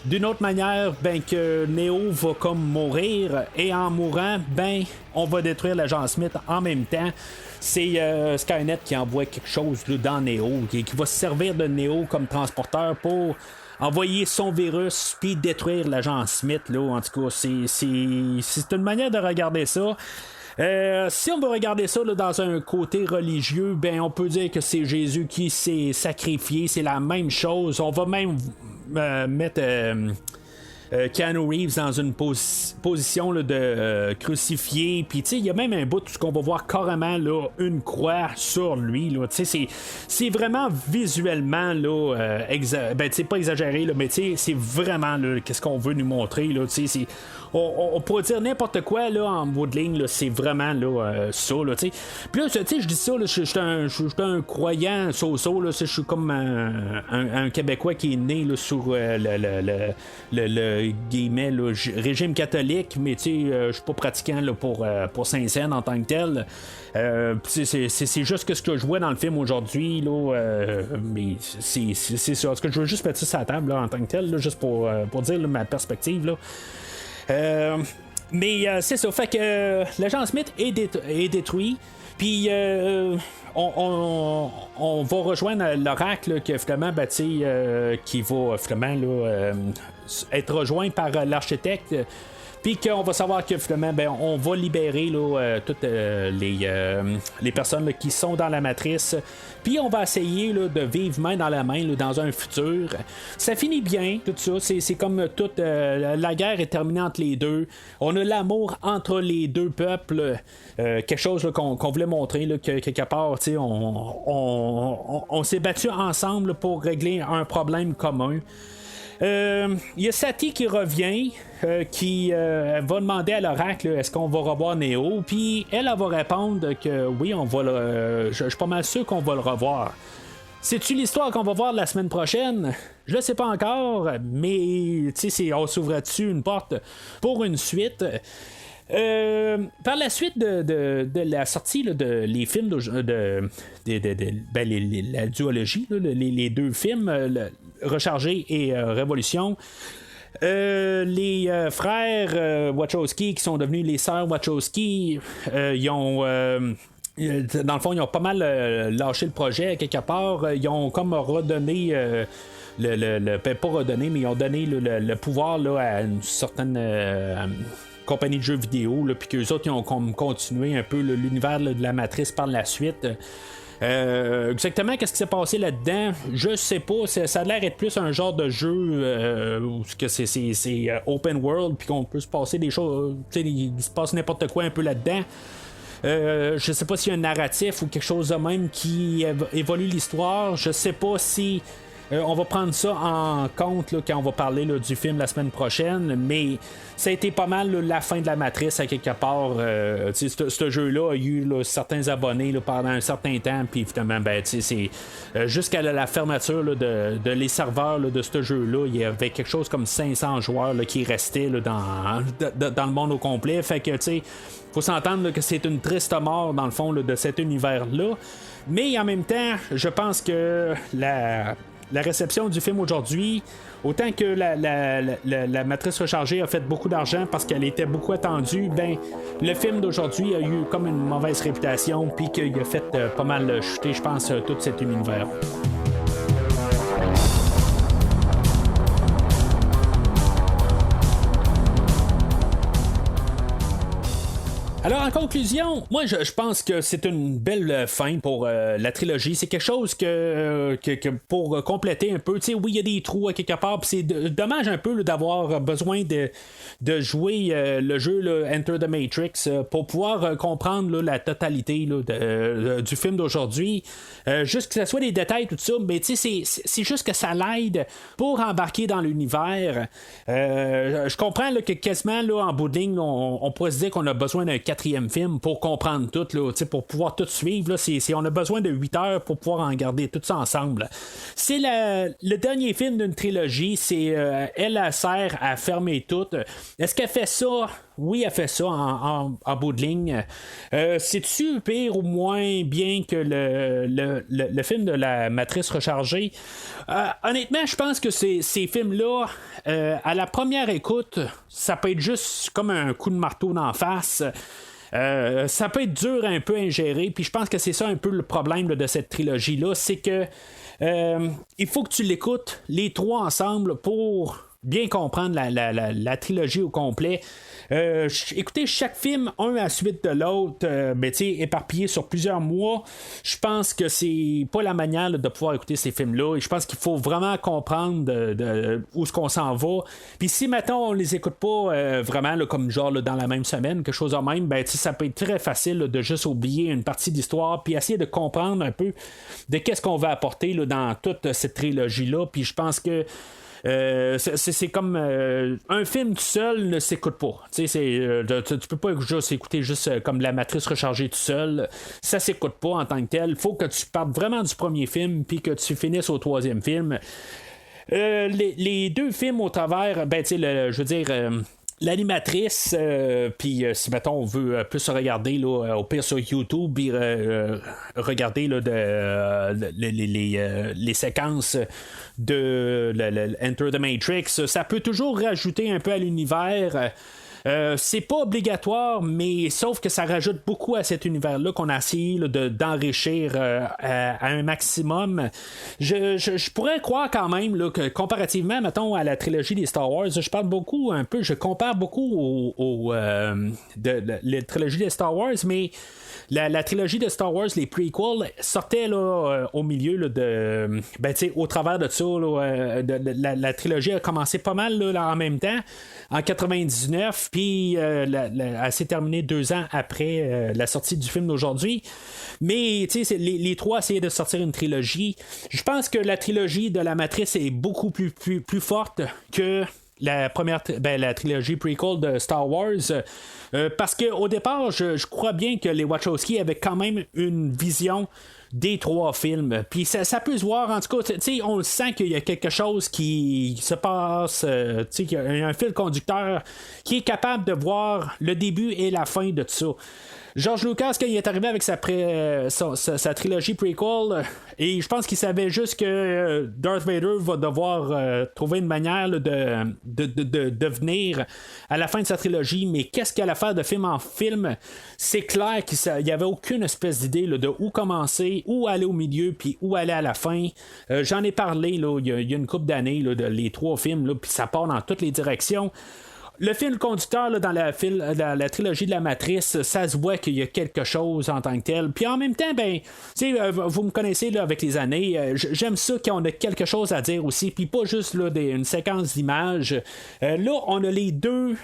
D'une autre manière, ben que Neo va comme mourir, et en mourant, ben on va détruire l'agent Smith en même temps. C'est Skynet qui envoie quelque chose là, dans Neo, qui va se servir de Neo comme transporteur pour envoyer son virus puis détruire l'agent Smith là. En tout cas, c'est une manière de regarder ça. Si on veut regarder ça là, dans un côté religieux, ben on peut dire que c'est Jésus qui s'est sacrifié, c'est la même chose. On va même mettre Keanu Reeves dans une position là, de crucifié, puis il y a même un bout où on va voir carrément là, une croix sur lui là. C'est vraiment visuellement là, ben, pas exagéré là, mais c'est vraiment là, qu'est-ce qu'on veut nous montrer là, on pourrait dire n'importe quoi là, en bout de ligne, là, c'est vraiment là, ça. Là, puis là, je dis ça, je suis un croyant so-so, là, je suis comme un Québécois qui est né là, sur le guillemets, là, régime catholique, mais je suis pas pratiquant là, pour Saint-Saëns en tant que tel. C'est juste que ce que je vois dans le film aujourd'hui, là, mais c'est ça. Est-ce que je veux juste mettre ça sur la table là, en tant que tel, là, juste pour dire là, ma perspective. Là. Mais c'est ça, fait que l'agent Smith est détruit, puis on va rejoindre l'oracle que finalement qui va finalement là, être rejoint par l'architecte. Puis qu'on va savoir que finalement, ben, on va libérer là, toutes les personnes là, qui sont dans la matrice. Puis on va essayer là, de vivre main dans la main là, dans un futur. Ça finit bien, tout ça. C'est comme toute la guerre est terminée entre les deux. On a l'amour entre les deux peuples. Quelque chose là, qu'on voulait montrer, là, que quelque part, on s'est battu ensemble là, pour régler un problème commun. Il y a Sati qui revient, qui va demander à l'oracle est-ce qu'on va revoir Neo, puis elle va répondre que oui, on va je suis pas mal sûr qu'on va le revoir. C'est-tu l'histoire qu'on va voir la semaine prochaine? Je le sais pas encore, mais on s'ouvre-tu une porte pour une suite? Par la suite de la sortie là, de les films la duologie, là, les deux films, Rechargé et Révolution, les frères Wachowski qui sont devenus les sœurs Wachowski, ils ont dans le fond ils ont pas mal lâché le projet quelque part. Ils ont comme redonné pas redonné, mais ils ont donné le pouvoir là, à une certaine compagnie de jeux vidéo, puis qu'eux autres ils ont continué un peu l'univers là, de la matrice par la suite. Exactement qu'est-ce qui s'est passé là-dedans, je sais pas. Ça a l'air d'être plus un genre de jeu où c'est open world, puis qu'on peut se passer des choses, il se passe n'importe quoi un peu là-dedans. Je sais pas s'il y a un narratif ou quelque chose de même qui évolue l'histoire. Je sais pas si on va prendre ça en compte là, quand on va parler là, du film la semaine prochaine, mais ça a été pas mal là, la fin de la matrice à quelque part. Ce jeu-là a eu là, certains abonnés là, pendant un certain temps, puis évidemment, c'est jusqu'à la fermeture là, de les serveurs là, de ce jeu-là, il y avait quelque chose comme 500 joueurs là, qui restaient là, dans le monde au complet. Fait que, faut s'entendre là, que c'est une triste mort dans le fond là, de cet univers-là. Mais en même temps, je pense que la réception du film aujourd'hui, autant que la Matrice rechargée a fait beaucoup d'argent parce qu'elle était beaucoup attendue, ben le film d'aujourd'hui a eu comme une mauvaise réputation, puis qu'il a fait pas mal chuter, je pense, tout cet univers. Alors, en conclusion, moi, je pense que c'est une belle fin pour la trilogie. C'est quelque chose que pour compléter un peu, tu sais, oui, il y a des trous à quelque part, puis c'est dommage un peu là, d'avoir besoin de jouer le jeu là, Enter the Matrix pour pouvoir comprendre là, la totalité là, du film d'aujourd'hui. Juste que ce soit des détails, tout ça, mais tu sais, c'est juste que ça l'aide pour embarquer dans l'univers. Je comprends là, que quasiment là, en bout de ligne, on pourrait se dire qu'on a besoin d'un 4e film pour comprendre tout, là, pour pouvoir tout suivre. Là, on a besoin de 8 heures pour pouvoir en garder tout ça ensemble. C'est le dernier film d'une trilogie. Elle sert à fermer tout. Est-ce qu'elle fait ça? Oui, elle fait ça en bout de ligne. C'est-tu pire ou moins bien que le film de la Matrice rechargée? Honnêtement, je pense que ces films-là, à la première écoute, ça peut être juste comme un coup de marteau d'en face. Ça peut être dur un peu à ingérer, puis je pense que c'est ça un peu le problème là, de cette trilogie-là, c'est que il faut que tu l'écoutes les trois ensemble pour bien comprendre la trilogie au complet. Écoutez chaque film un à la suite de l'autre, éparpillé sur plusieurs mois. Je pense que c'est pas la manière là, de pouvoir écouter ces films-là. Et je pense qu'il faut vraiment comprendre où est-ce qu'on s'en va. Puis si maintenant on les écoute pas vraiment là, comme genre là, dans la même semaine, quelque chose de même, ça peut être très facile là, de juste oublier une partie de l'histoire, puis essayer de comprendre un peu de qu'est-ce qu'on va apporter là, dans toute cette trilogie-là. Puis je pense que c'est comme un film tout seul ne s'écoute pas. Tu peux pas juste écouter juste comme la Matrice rechargée tout seul. Ça s'écoute pas en tant que tel. Il faut que tu partes vraiment du premier film puis que tu finisses au 3e film. Les deux films au travers, je veux dire. L'animatrice, puis si mettons on veut plus regarder là, au pire sur YouTube, puis regarder là, les séquences de Enter the Matrix, ça peut toujours rajouter un peu à l'univers. C'est pas obligatoire, mais sauf que ça rajoute beaucoup à cet univers-là qu'on a essayé là, d'enrichir à un maximum. Je pourrais croire quand même là, que comparativement, mettons, à la trilogie des Star Wars, je compare beaucoup la trilogie des Star Wars, mais la trilogie de Star Wars, les prequels, sortaient là, au milieu là, au travers de ça. Là, la trilogie a commencé pas mal là, en même temps, en 99, puis elle s'est terminée 2 ans après la sortie du film d'aujourd'hui. Mais les trois essayaient de sortir une trilogie. Je pense que la trilogie de la Matrice est beaucoup plus forte que la trilogie prequel de Star Wars, parce qu'au départ, je crois bien que les Wachowski avaient quand même une vision des 3 films. Puis ça peut se voir, en tout cas, on le sent qu'il y a quelque chose qui se passe, qu'il y a un fil conducteur qui est capable de voir le début et la fin de tout ça. George Lucas, quand il est arrivé avec sa trilogie prequel, et je pense qu'il savait juste que Darth Vader va devoir trouver une manière là, de venir à la fin de sa trilogie, mais qu'est-ce qu'il allait faire de film en film? C'est clair qu'il n'y avait aucune espèce d'idée là, de où commencer, où aller au milieu, puis où aller à la fin. J'en ai parlé là, il y a une couple d'années, là, de les 3 films, puis ça part dans toutes les directions. Le fil conducteur là, dans la trilogie de la Matrice, ça se voit qu'il y a quelque chose en tant que tel. Puis en même temps, vous me connaissez là, avec les années, j'aime ça qu'on a quelque chose à dire aussi, puis pas juste là, une séquence d'images. Là, on a les deux.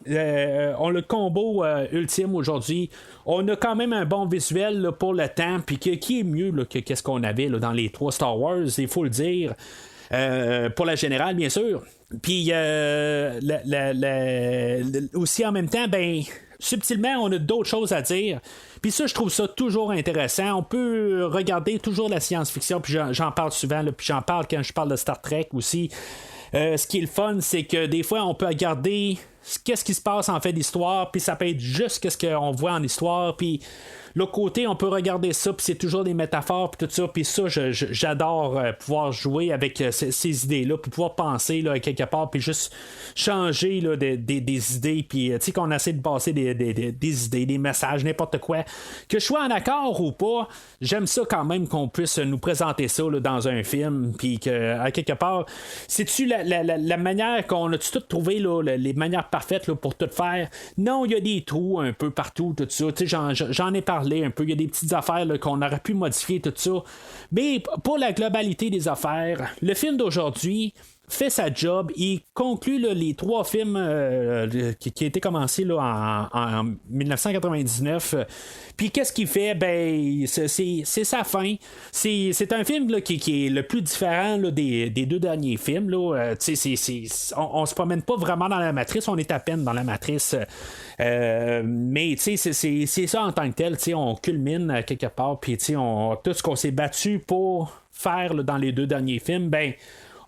On a le combo ultime aujourd'hui. On a quand même un bon visuel là, pour le temps, puis qui est mieux là, que qu'est-ce qu'on avait là, dans les 3 Star Wars, il faut le dire. Pour la générale, bien sûr. Puis aussi en même temps, subtilement, on a d'autres choses à dire. Puis ça, je trouve ça toujours intéressant. On peut regarder toujours la science-fiction, puis j'en parle souvent, là, puis j'en parle quand je parle de Star Trek aussi. Ce qui est le fun, c'est que des fois, on peut regarder qu'est-ce qui se passe en fait d'histoire, puis ça peut être juste qu'est-ce qu'on voit en histoire, puis l'autre côté, on peut regarder ça, puis c'est toujours des métaphores, puis tout ça, puis ça, j'adore pouvoir jouer avec ces idées-là, puis pouvoir penser là, quelque part, puis juste changer là, des idées, puis tu sais, qu'on essaie de passer des idées, des messages, n'importe quoi. Que je sois en accord ou pas, j'aime ça quand même qu'on puisse nous présenter ça là, dans un film, puis qu'à quelque part, c'est-tu la manière qu'on a tout trouvé, là, les manières parfaites là, pour tout faire? Non, il y a des trous un peu partout, tout ça, tu sais, j'en ai parlé un peu, il y a des petites affaires là, qu'on aurait pu modifier, tout ça, mais pour la globalité des affaires, le film d'aujourd'hui fait sa job. Il conclut là, les 3 films qui étaient commencés là, en 1999. Puis qu'est-ce qu'il fait? Ben, c'est sa fin. C'est un film là, qui est le plus différent là, des 2 derniers films. Là. On se promène pas vraiment dans la matrice, on est à peine dans la matrice. Mais c'est ça en tant que tel. On culmine quelque part. Puis tout ce qu'on s'est battu pour faire là, dans les 2 derniers films, ben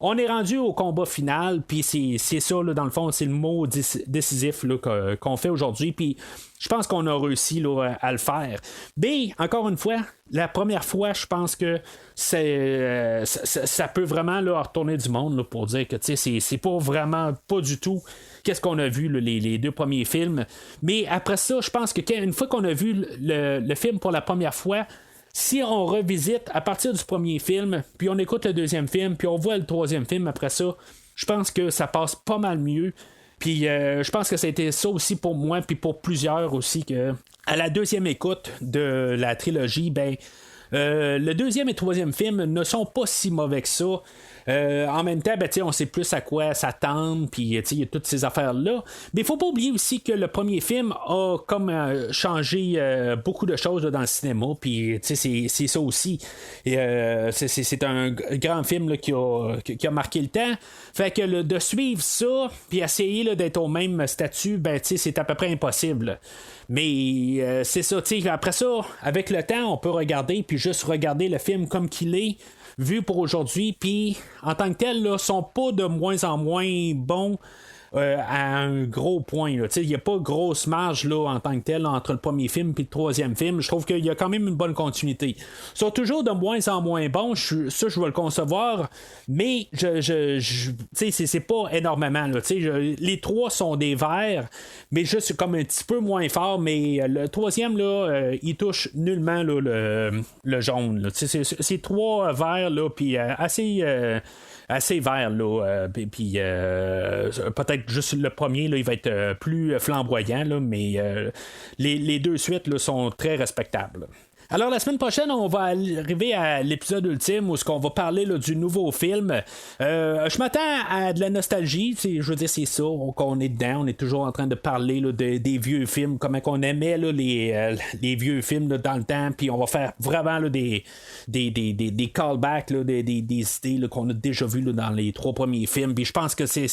on est rendu au combat final, puis c'est ça, là, dans le fond, c'est le mot décisif là, qu'on fait aujourd'hui, puis je pense qu'on a réussi là, à le faire. Mais, encore une fois, la première fois, je pense que ça peut vraiment là, retourner du monde là, pour dire que c'est pas vraiment, pas du tout qu'est-ce qu'on a vu là, les 2 premiers films. Mais après ça, je pense que une fois qu'on a vu le film pour la première fois, si on revisite à partir du premier film, puis on écoute le 2e film, puis on voit le 3e film après ça, je pense que ça passe pas mal mieux. Puis je pense que ça a été ça aussi pour moi, puis pour plusieurs aussi, que à la 2e écoute de la trilogie, ben le 2e et 3e film ne sont pas si mauvais que ça. En même temps, ben, on sait plus à quoi s'attendre, puis il y a toutes ces affaires-là. Mais il faut pas oublier aussi que le premier film a comme changé beaucoup de choses là, dans le cinéma, puis c'est ça aussi. Et, c'est un grand film là, qui a marqué le temps. Fait que de suivre ça, puis essayer là, d'être au même statut, ben, c'est à peu près impossible. Mais c'est ça, après ça, avec le temps, on peut regarder, puis juste regarder le film comme qu'il est, vu pour aujourd'hui, puis en tant que tel, là, sont pas de moins en moins bons à un gros point. Il n'y a pas grosse marge là, en tant que tel entre le premier film et le 3e film. Je trouve qu'il y a quand même une bonne continuité. Ils sont toujours de moins en moins bons, ça je vais le concevoir, mais c'est pas énormément. Là, les 3 sont des verts, mais juste comme un petit peu moins fort, mais le 3e, là, il touche nullement là, le jaune. Là. C'est 3 verts, là, puis assez vert là, puis peut-être juste le premier là, il va être plus flamboyant là, mais les 2 suites là, sont très respectables. Alors la semaine prochaine, on va arriver à l'épisode ultime où on va parler là, du nouveau film. Je m'attends à de la nostalgie, je veux dire c'est ça, qu'on est dedans, on est toujours en train de parler là, des vieux films, comment on aimait là, les vieux films là, dans le temps, puis on va faire vraiment là, des callbacks, là, des idées là, qu'on a déjà vues là, dans les 3 premiers films, puis je pense que c'est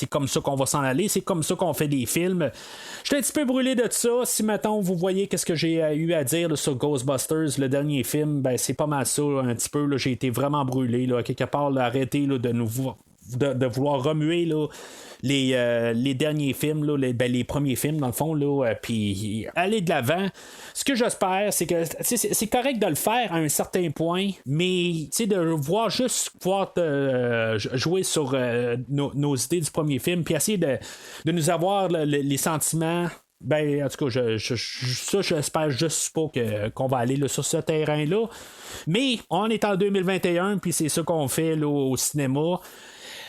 comme ça qu'on va s'en aller, c'est comme ça qu'on fait des films. Je suis un petit peu brûlé de ça, si maintenant vous voyez qu'est-ce que j'ai eu à dire là, sur Ghostbusters, le dernier film, ben, c'est pas mal ça, un petit peu. Là, j'ai été vraiment brûlé. Là, quelque part, là, arrêter là, de vouloir remuer là, les derniers films, là, les premiers films, dans le fond, puis aller de l'avant. Ce que j'espère, c'est que c'est correct de le faire à un certain point, mais de juste pouvoir jouer sur nos idées du premier film, puis essayer de nous avoir les sentiments. Ben, en tout cas, j'espère juste pas qu'on va aller là, sur ce terrain-là. Mais on est en 2021, puis c'est ça qu'on fait là, au cinéma.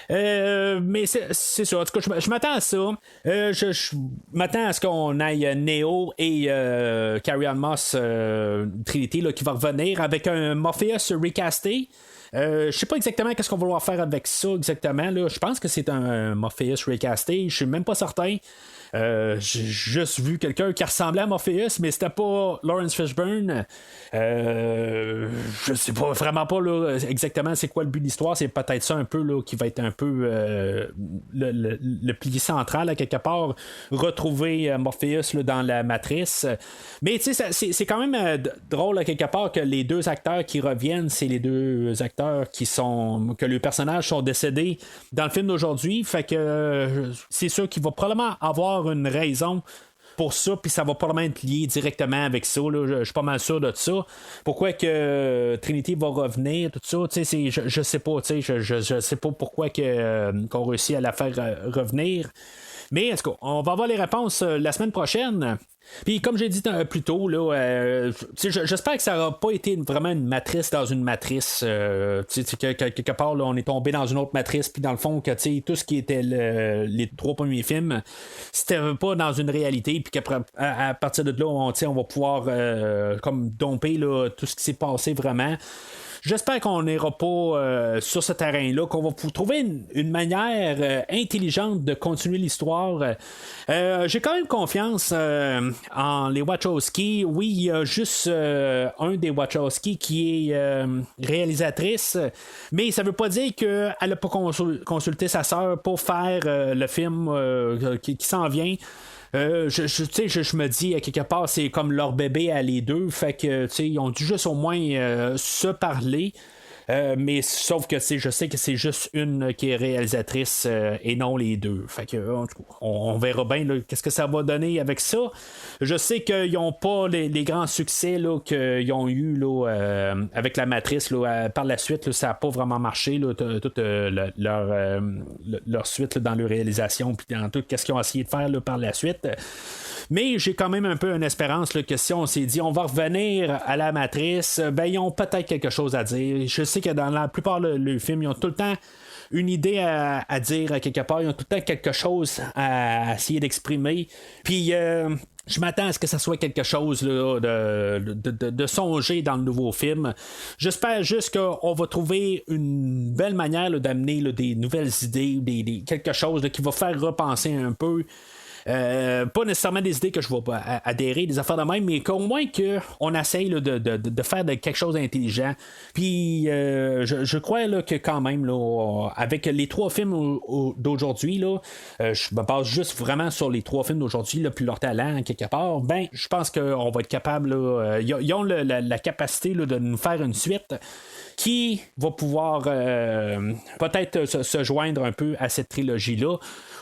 Mais c'est ça. En tout cas, je m'attends à ça. Je m'attends à ce qu'on aille Neo et Carrie-Anne Moss Trinity là, qui va revenir avec un Morpheus recasté. Je sais pas exactement qu'est-ce qu'on va vouloir faire avec ça exactement. Là. Je pense que c'est un Morpheus recasté. Je suis même pas certain. J'ai juste vu quelqu'un qui ressemblait à Morpheus, mais c'était pas Lawrence Fishburne. Je sais pas vraiment pas là, exactement c'est quoi le but de l'histoire. C'est peut-être ça un peu là, qui va être un peu le pilier central à quelque part, retrouver Morpheus là, dans la matrice. Mais tu sais, c'est quand même drôle à quelque part que les deux acteurs qui reviennent, c'est les deux acteurs que les personnages sont décédés dans le film d'aujourd'hui. Fait que c'est sûr qu'il va probablement avoir une raison pour ça, puis ça va probablement être lié directement avec ça. Là. Je suis pas mal sûr de ça. Pourquoi que Trinity va revenir, tout ça, je sais pas. Je sais pas pourquoi qu'on réussit à la faire revenir. Mais est-ce qu'on va avoir les réponses la semaine prochaine? Puis comme j'ai dit plus tôt, là, j'espère que ça n'aura pas été vraiment une matrice dans une matrice. Quelque part, là, on est tombé dans une autre matrice, puis dans le fond, que tout ce qui était les 3 premiers films, c'était pas dans une réalité, puis qu'après, à partir de là, on va pouvoir comme domper là, tout ce qui s'est passé vraiment. J'espère qu'on n'ira pas sur ce terrain-là, qu'on va trouver une manière intelligente de continuer l'histoire. J'ai quand même confiance en les Wachowski. Oui, il y a juste un des Wachowski qui est réalisatrice, mais ça veut pas dire qu'elle n'a pas consulté sa sœur pour faire le film qui s'en vient. Je me dis à quelque part c'est comme leur bébé à les deux, fait que ils ont dû juste au moins se parler. Mais sauf que je sais que c'est juste une qui est réalisatrice et non les deux. Fait que on verra bien là, qu'est-ce que ça va donner avec ça. Je sais qu'ils n'ont pas les grands succès là, qu'ils ont eu là, avec la matrice là, par la suite. Là, ça n'a pas vraiment marché là, toute leur suite là, dans leur réalisation puis dans tout ce qu'ils ont essayé de faire là, par la suite. Mais j'ai quand même un peu une espérance là, que si on s'est dit on va revenir à la matrice, ben ils ont peut-être quelque chose à dire. Je sais que dans la plupart le film, ils ont tout le temps une idée à dire à quelque part, ils ont tout le temps quelque chose à essayer d'exprimer. Puis je m'attends à ce que ça soit quelque chose là, de songer dans le nouveau film. J'espère juste qu'on va trouver une belle manière là, d'amener là, des nouvelles idées, quelque chose là, qui va faire repenser un peu. Pas nécessairement des idées que je vais adhérer, des affaires de même, mais qu'au moins qu'on essaye là, de faire quelque chose d'intelligent. Puis je crois là, que quand même là, avec les 3 films d'aujourd'hui, là, je me base juste vraiment sur les 3 films d'aujourd'hui, là, puis leur talent quelque part, ben je pense qu'on va être capable, ils ont la capacité là, de nous faire une suite qui va pouvoir peut-être se joindre un peu à cette trilogie-là,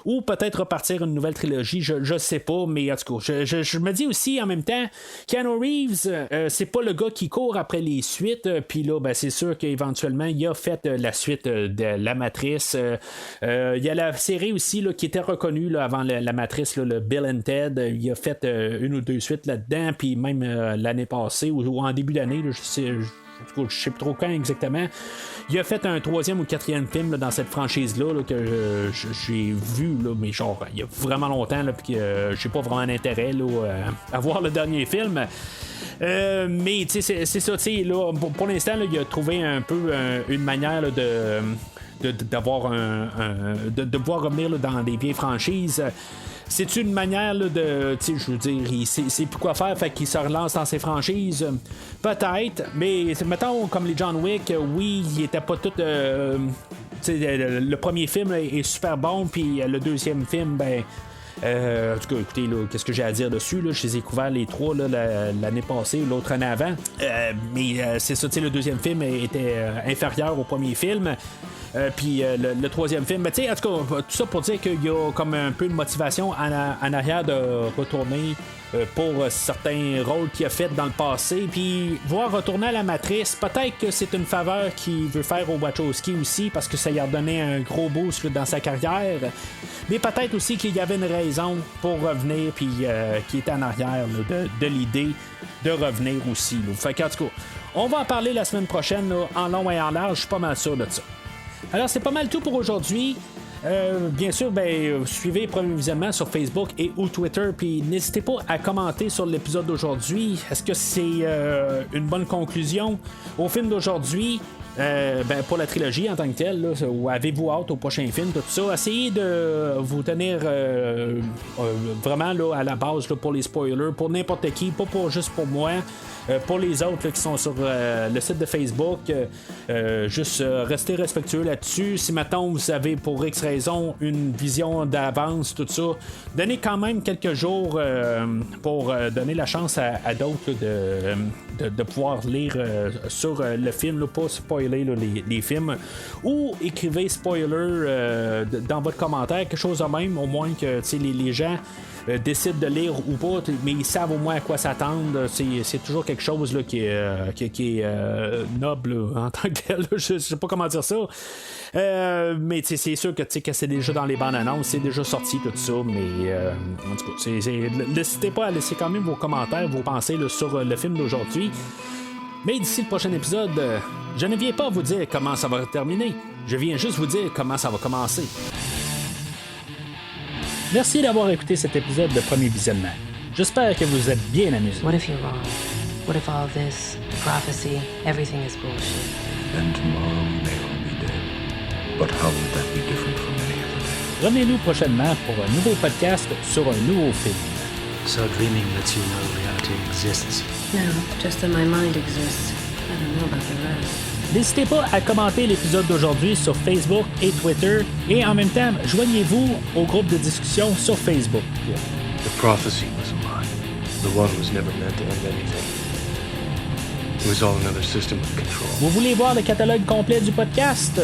ou peut-être repartir une nouvelle trilogie, je sais pas, mais en tout cas, je me dis aussi en même temps, Keanu Reeves, c'est pas le gars qui court après les suites, puis là, ben, c'est sûr qu'éventuellement, il a fait la suite de La Matrice. Il y a la série aussi là, qui était reconnue là, avant la Matrice, là, le Bill and Ted, il a fait une ou deux suites là-dedans, puis même l'année passée, ou en début d'année, là, je sais plus trop quand exactement. Il a fait un 3e ou 4e film là, dans cette franchise-là là, que j'ai vu, là, mais genre, il y a vraiment longtemps, puis j'ai pas vraiment d'intérêt là, à voir le dernier film. Mais c'est ça, là, pour l'instant, là, il a trouvé un peu une manière là, d'avoir de pouvoir revenir là, dans des vieilles franchises. C'est une manière là, je veux dire, il sait plus quoi faire, fait qu'il se relance dans ses franchises. Peut-être, mais mettons comme les John Wick, oui, il était pas tout. Le premier film là, est super bon, puis le deuxième film, ben. En tout cas, écoutez, là, qu'est-ce que j'ai à dire dessus? Là? Je les ai couverts les 3 là, l'année passée, l'autre année avant. Mais c'est ça, le deuxième film était inférieur au premier film. Puis le 3e film, mais tu sais, en tout cas, tout ça pour dire qu'il y a comme un peu de motivation en arrière de retourner pour certains rôles qu'il a fait dans le passé, puis voir retourner à la Matrice, peut-être que c'est une faveur qu'il veut faire au Wachowski aussi, parce que ça lui a donné un gros boost là, dans sa carrière, mais peut-être aussi qu'il y avait une raison pour revenir, puis qui était en arrière là, de l'idée de revenir aussi. Là. Fait qu'en tout cas, on va en parler la semaine prochaine, là, en long et en large, je suis pas mal sûr de ça. Alors, c'est pas mal tout pour aujourd'hui. Bien sûr, suivez Premier Visionnement sur Facebook et ou Twitter, puis n'hésitez pas à commenter sur l'épisode d'aujourd'hui. Est-ce que c'est une bonne conclusion au film d'aujourd'hui? pour la trilogie en tant que telle, là, ou avez-vous hâte au prochain film, tout ça, essayez de vous tenir vraiment là, à la base là, pour les spoilers, pour n'importe qui, pas juste pour moi. Pour les autres là, qui sont sur le site de Facebook, juste restez respectueux là-dessus. Si maintenant vous avez pour X raison une vision d'avance, tout ça, donnez quand même quelques jours pour donner la chance à d'autres là, de pouvoir lire sur le film, là, pas spoiler là, les films, ou écrivez spoiler dans votre commentaire, quelque chose de même, au moins que les gens décident de lire ou pas, mais ils savent au moins à quoi s'attendre. C'est toujours quelque chose là, qui est noble là, en tant que tel. Je sais pas comment dire ça. Mais c'est sûr que c'est déjà dans les bandes annonces, c'est déjà sorti tout ça. Mais en tout cas, n'hésitez pas à laisser quand même vos commentaires, vos pensées là, sur le film d'aujourd'hui. Mais d'ici le prochain épisode, je ne viens pas vous dire comment ça va terminer. Je viens juste vous dire comment ça va commencer. Merci d'avoir écouté cet épisode de Premier Visionnement. J'espère que vous êtes bien amusés. What if you're wrong? What if all this, the prophecy, everything is bullshit? Then tomorrow we may all be dead. But how would that be different from any other day? Revenez-nous prochainement pour un nouveau podcast sur un nouveau film. So dreaming lets you know reality exists. No, just that my mind exists. I don't know about the rest. N'hésitez pas à commenter l'épisode d'aujourd'hui sur Facebook et Twitter, et en même temps, joignez-vous au groupe de discussion sur Facebook. The prophecy was a lie. The one was never meant to end anything. It was all another system of control. Vous voulez voir le catalogue complet du podcast?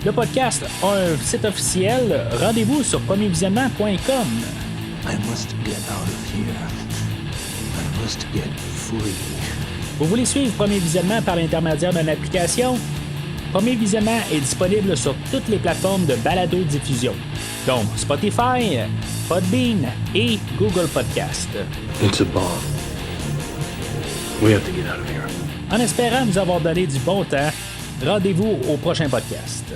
Le podcast a un site officiel. Rendez-vous sur premiervisionnement.com. I must get out of here. I must get free. Vous voulez suivre Premier Visionnement par l'intermédiaire d'une application? Premier Visionnement est disponible sur toutes les plateformes de balado-diffusion, donc Spotify, Podbean et Google Podcast. It's a bomb. We have to get out of here. En espérant vous avoir donné du bon temps, rendez-vous au prochain podcast.